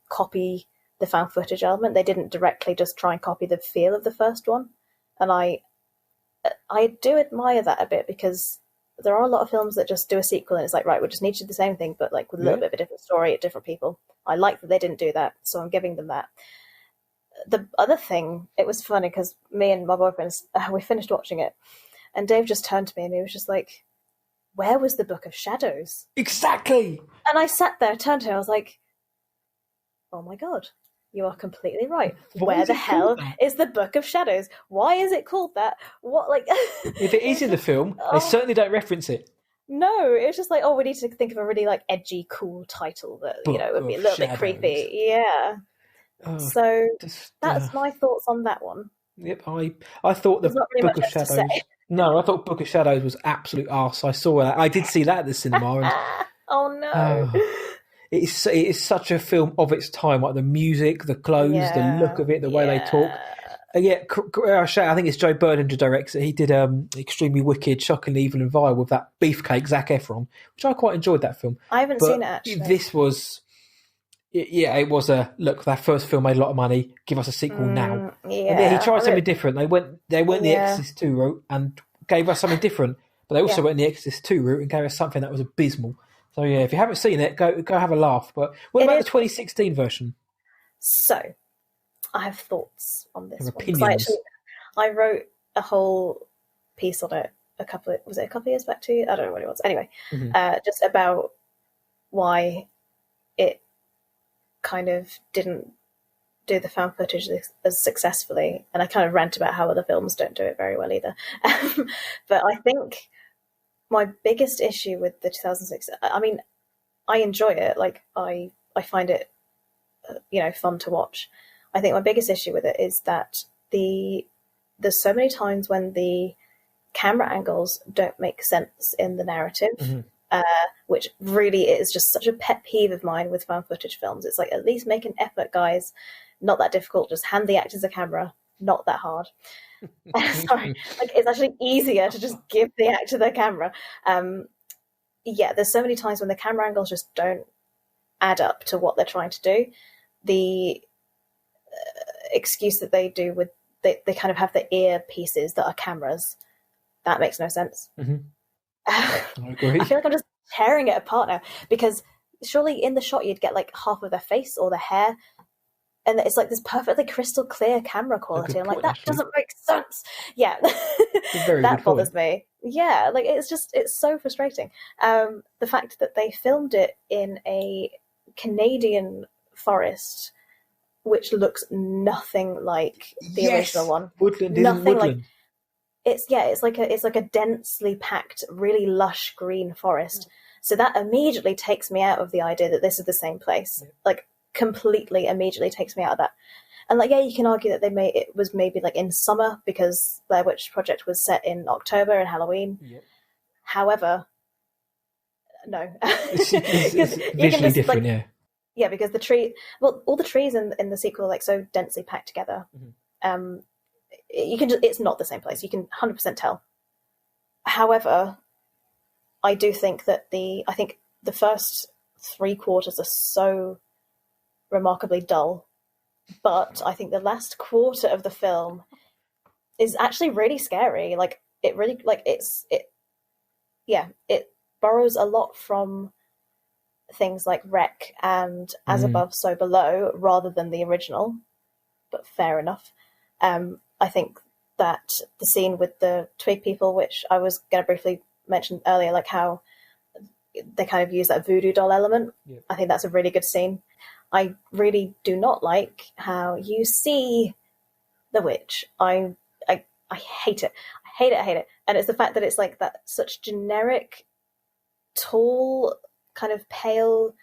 copy the found footage element. They didn't directly just try and copy the feel of the first one, and I do admire that a bit because there are a lot of films that just do a sequel and it's like, right, we just need to do the same thing but like with a little bit of a different story at different people. I like that they didn't do that, so I'm giving them that. The other thing, it was funny because me and my boyfriend, we finished watching it and Dave just turned to me and he was just like, where was the Book of Shadows? Exactly. And I sat there, turned to him, I was like, oh my God, you are completely right. Where the hell is the Book of Shadows? Why is it called that? What, like... If it is in the film, they certainly don't reference it. No, it's just like, oh, we need to think of a really like edgy, cool title that, would be a little bit creepy. Yeah. So that's my thoughts on that one. Yep, I thought the Book of Shadows. No, I thought Book of Shadows was absolute arse. I saw that. I did see that at the cinema. And, oh no! It is such a film of its time. Like the music, the clothes, the look of it, the way they talk. I think it's Joe Burden who directs it. He did Extremely Wicked, Shockingly Evil and Vile with that beefcake Zac Efron, which I quite enjoyed that film. I haven't seen it actually. This was. Yeah, it was that first film made a lot of money. Give us a sequel now. Yeah, he tried something different. They went the Exorcist 2 route and gave us something different. But they also went the Exorcist 2 route and gave us something that was abysmal. So yeah, if you haven't seen it, go have a laugh. But what about the 2016 version? So, I have thoughts on this one. Opinions. I wrote a whole piece on it a couple of years back too? I don't know what it was. Anyway, just about why it kind of didn't do the found footage as successfully, and I kind of rant about how other films don't do it very well either. But I think my biggest issue with the 2006, I mean, I enjoy it, like I find it fun to watch. I think my biggest issue with it is that there's so many times when the camera angles don't make sense in the narrative. Which really is just such a pet peeve of mine with found footage films. It's like, at least make an effort, guys. Not that difficult. Just hand the actors a camera. Not that hard. Sorry. Like, it's actually easier to just give the actor the camera. There's so many times when the camera angles just don't add up to what they're trying to do. The excuse that they do with, they kind of have the ear pieces that are cameras. That makes no sense. I agree. I feel like I'm just tearing it apart now, because surely in the shot you'd get like half of their face or their hair, and it's like this perfectly crystal clear camera quality. I'm like, that doesn't make sense. Yeah, that bothers me. Yeah, like it's so frustrating. The fact that they filmed it in a Canadian forest, which looks nothing like the original one. Woodland, nothing like. It's like a densely packed, really lush green forest. So that immediately takes me out of the idea that this is the same place. Like, completely immediately takes me out of that. And like, yeah, you can argue that it was maybe like in summer because Blair Witch Project was set in October and Halloween. Yep. However, no, it's visually different. Yeah, because all the trees in the sequel are like so densely packed together. It's not the same place. You can 100% tell. However, I do think that the first 3/4 are so remarkably dull, but I think the last quarter of the film is actually really scary. Like it really, it borrows a lot from things like Wreck and As Above, So Below, rather than the original. But fair enough. I think that the scene with the twig people, which I was going to briefly mention earlier, like how they kind of use that voodoo doll element. Yeah. I think that's a really good scene. I really do not like how you see the witch. I hate it. I hate it. And it's the fact that it's like that such generic, tall, kind of pale,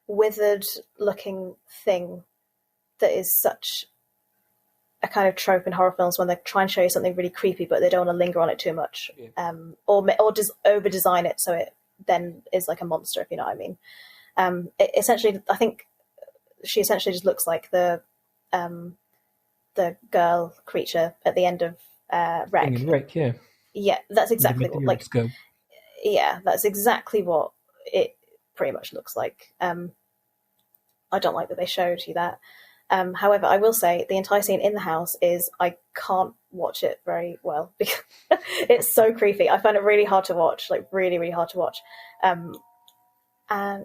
withered looking thing that is such a kind of trope in horror films when they try and show you something really creepy, but they don't want to linger on it too much, or just over design it so it then is like a monster, if you know what I mean. Essentially, I think she essentially just looks like the girl creature at the end of Wreck. Wreck, yeah. Yeah, that's exactly what that's exactly what it pretty much looks like. I don't like that they showed you that. However, I will say the entire scene in the house I can't watch it very well because it's so creepy. I find it really hard to watch, like really, really hard to watch. And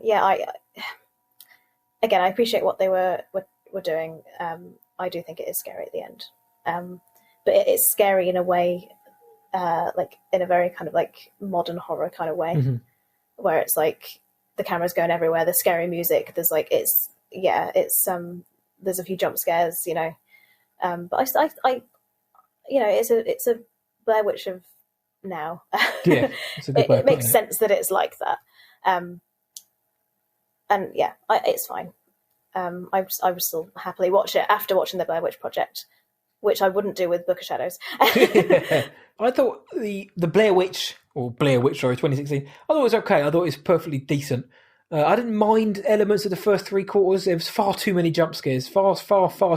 yeah, I appreciate what they were doing. I do think it is scary at the end. But it's scary in a way, like in a very kind of like modern horror kind of way, where it's like the camera's going everywhere, there's scary music, there's like, there's a few jump scares, you know. But I you know, it's a Blair Witch of now. Yeah, it's a good way it makes sense that it's like that. And yeah, it's fine. I would still happily watch it after watching the Blair Witch Project, which I wouldn't do with Book of Shadows. Yeah. I thought the Blair Witch, 2016, I thought it was okay. I thought it was perfectly decent. I didn't mind elements of the first 3/4. There was far too many jump scares, far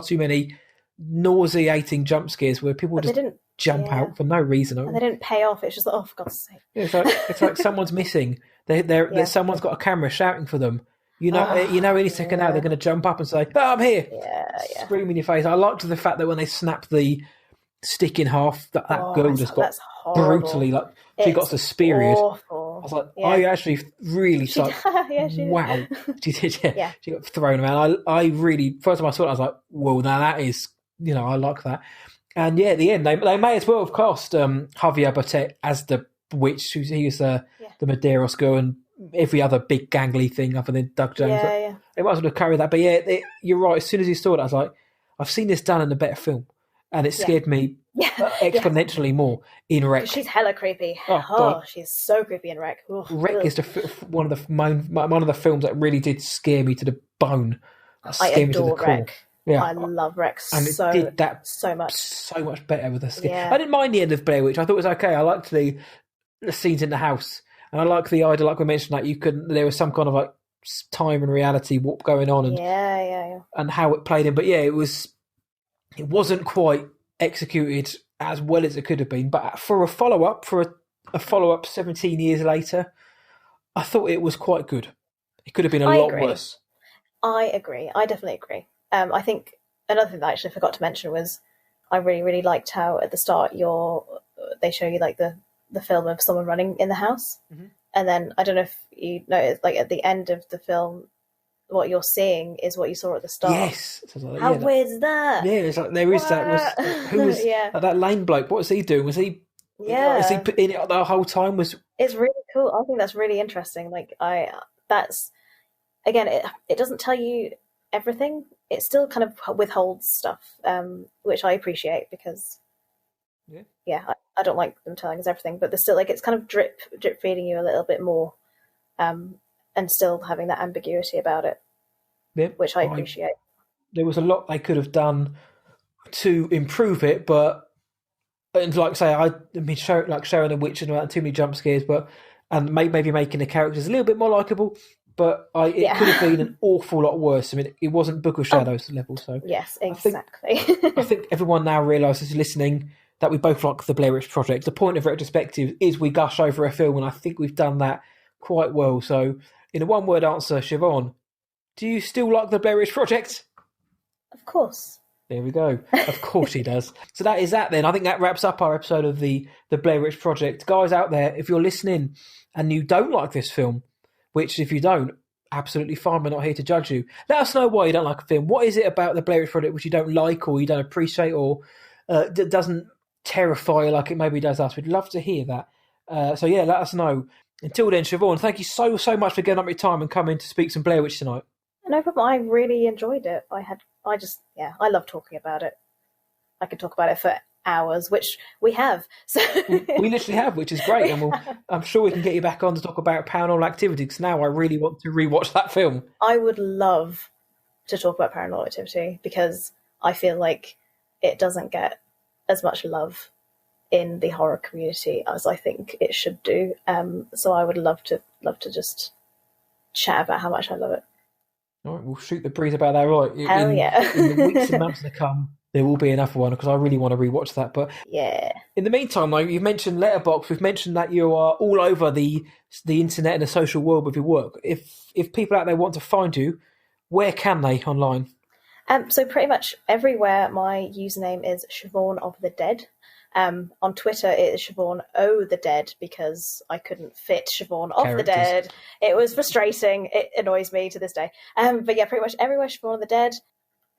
too many nauseating jump scares where people just jump out for no reason. And they didn't pay off. It's just like, oh, for God's sake. Yeah, it's like someone's missing. Someone's got a camera shouting for them. You know, any second now they're going to jump up and say, "Oh, I'm here!" Yeah. Scream in your face. I liked the fact that when they snapped the stick in half, that girl just got brutally she got suspirited. Awful. I was like, I actually really thought, wow, she did. Yeah. She got thrown around. I really, first time I saw it, I was like, well, now that is, you know, I like that. And yeah, at the end, they may as well have cast Javier Botet as the witch. He was the Medeiros girl and every other big gangly thing other than Doug Jones. Yeah. They might as well have carried that. But yeah, you're right. As soon as you saw it, I was like, I've seen this done in a better film. And it scared me exponentially more in Wreck. She's hella creepy. Oh, she's so creepy in Wreck. Ugh. Wreck is one of the films that really did scare me to the bone. I adore Wreck. Yeah, I love Wreck and it did that so much better with the skin. Yeah. I didn't mind the end of Blair Witch. I thought it was okay. I liked the scenes in the house, and I like the idea, like we mentioned, that there was some kind of like time and reality warp going on, and and how it played in. But yeah, it wasn't quite executed as well as it could have been. But for a follow-up, 17 years later, I thought it was quite good. It could have been a lot worse. I agree. I definitely agree. I think another thing that I actually forgot to mention was I really, really liked how at the start they show you like the film of someone running in the house. Mm-hmm. And then, I don't know if you noticed, like at the end of the film, what you're seeing is what you saw at the start. Yes. How weird is that? Yeah, it's like there is that. Who was that lame bloke? What was he doing? Was he? Yeah. Was he in it the whole time? It's really cool. I think that's really interesting. Like that's again, it doesn't tell you everything. It still kind of withholds stuff, which I appreciate because I don't like them telling us everything, but there's still like it's kind of drip feeding you a little bit more. And still having that ambiguity about it, which I appreciate. There was a lot they could have done to improve it, and like say, showing the witch and too many jump scares, and maybe making the characters a little bit more likable. but it could have been an awful lot worse. I mean, it wasn't Book of Shadows level. So yes, exactly. I think everyone now realises listening that we both like the Blair Witch Project. The point of Retrospective is we gush over a film, and I think we've done that quite well. So, in a one-word answer, Siobhan, do you still like the Blair Witch Project? Of course. There we go. Of course he does. So that is that then. I think that wraps up our episode of the Blair Witch Project. Guys out there, if you're listening and you don't like this film, which if you don't, absolutely fine, we're not here to judge you. Let us know why you don't like a film. What is it about the Blair Witch Project which you don't like or you don't appreciate or that doesn't terrify you like it maybe does us? We'd love to hear that. So yeah, let us know. Until then, Siobhan, thank you so much for getting up your time and coming to speak some Blair Witch tonight. No problem. I really enjoyed it. I love talking about it. I could talk about it for hours, which we have. So we literally have, which is great. And I'm sure we can get you back on to talk about Paranormal Activity, because now I really want to rewatch that film. I would love to talk about Paranormal Activity because I feel like it doesn't get as much love in the horror community as I think it should do. So I would love to just chat about how much I love it. All right, we'll shoot the breeze about that, right? Hell yeah. In the weeks and months to come, there will be another one, because I really want to rewatch that. But yeah. In the meantime, though, you've mentioned Letterboxd. We've mentioned that you are all over the internet and the social world with your work. If people out there want to find you, where can they online? So pretty much everywhere my username is Siobhan of the Dead. On Twitter it is Siobhan O the Dead because I couldn't fit Siobhan of the Dead. It was frustrating. It annoys me to this day. But yeah, pretty much everywhere Siobhan of the Dead.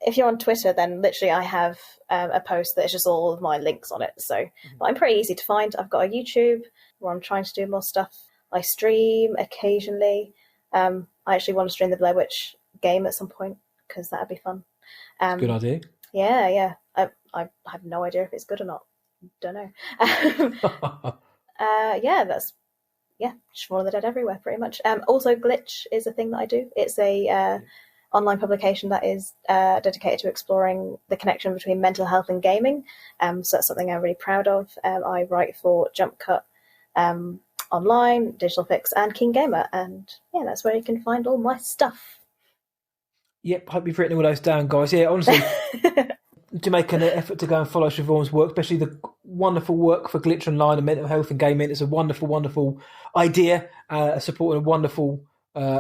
If you're on Twitter, then literally I have a post that is just all of my links on it. So but I'm pretty easy to find. I've got a YouTube where I'm trying to do more stuff. I stream occasionally. I actually want to stream the Blair Witch game at some point because that'd be fun. Good idea. Yeah. I have no idea if it's good or not. Don't know. That's Siobhan of the Dead everywhere, pretty much. Also, Glitch is a thing that I do. It's a online publication that is dedicated to exploring the connection between mental health and gaming. So that's something I'm really proud of. I write for Jump Cut online, Digital Fix, and King Gamer, and yeah, that's where you can find all my stuff. Yep, hope you've written all those down, guys. Yeah, honestly. To make an effort to go and follow Siobhan's work, especially the wonderful work for Glitch Online and mental health and gaming. It's a wonderful, wonderful idea, supporting a wonderful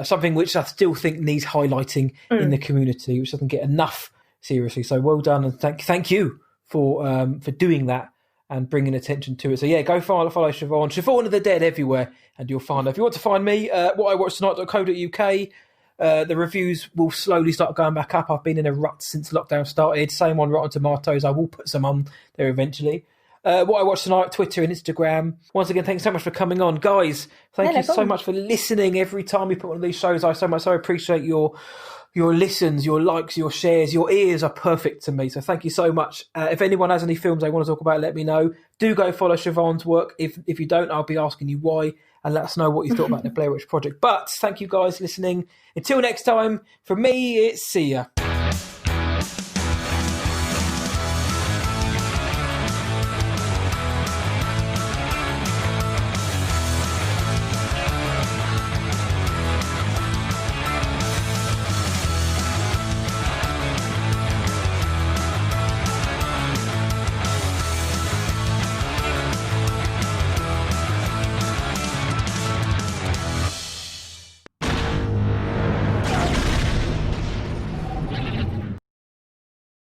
something which I still think needs highlighting in the community, which doesn't get enough seriously. So well done, and thank you for doing that and bringing attention to it. So yeah, go follow Siobhan. Siobhan of the Dead everywhere, and you'll find her. If you want to find me, whatIwatchtonight.co.uk. The reviews will slowly start going back up. I've been in a rut since lockdown started. Same on Rotten Tomatoes. I will put some on there eventually. What I Watch Tonight, Twitter and Instagram. Once again, thanks so much for coming on. Guys, thank you so much for listening every time we put one of these shows. I so appreciate your listens, your likes, your shares. Your ears are perfect to me. So thank you so much. If anyone has any films they want to talk about, let me know. Do go follow Siobhan's work. If you don't, I'll be asking you why. And let us know what you thought about the Blair Witch Project. But thank you guys for listening. Until next time, from me, it's see ya.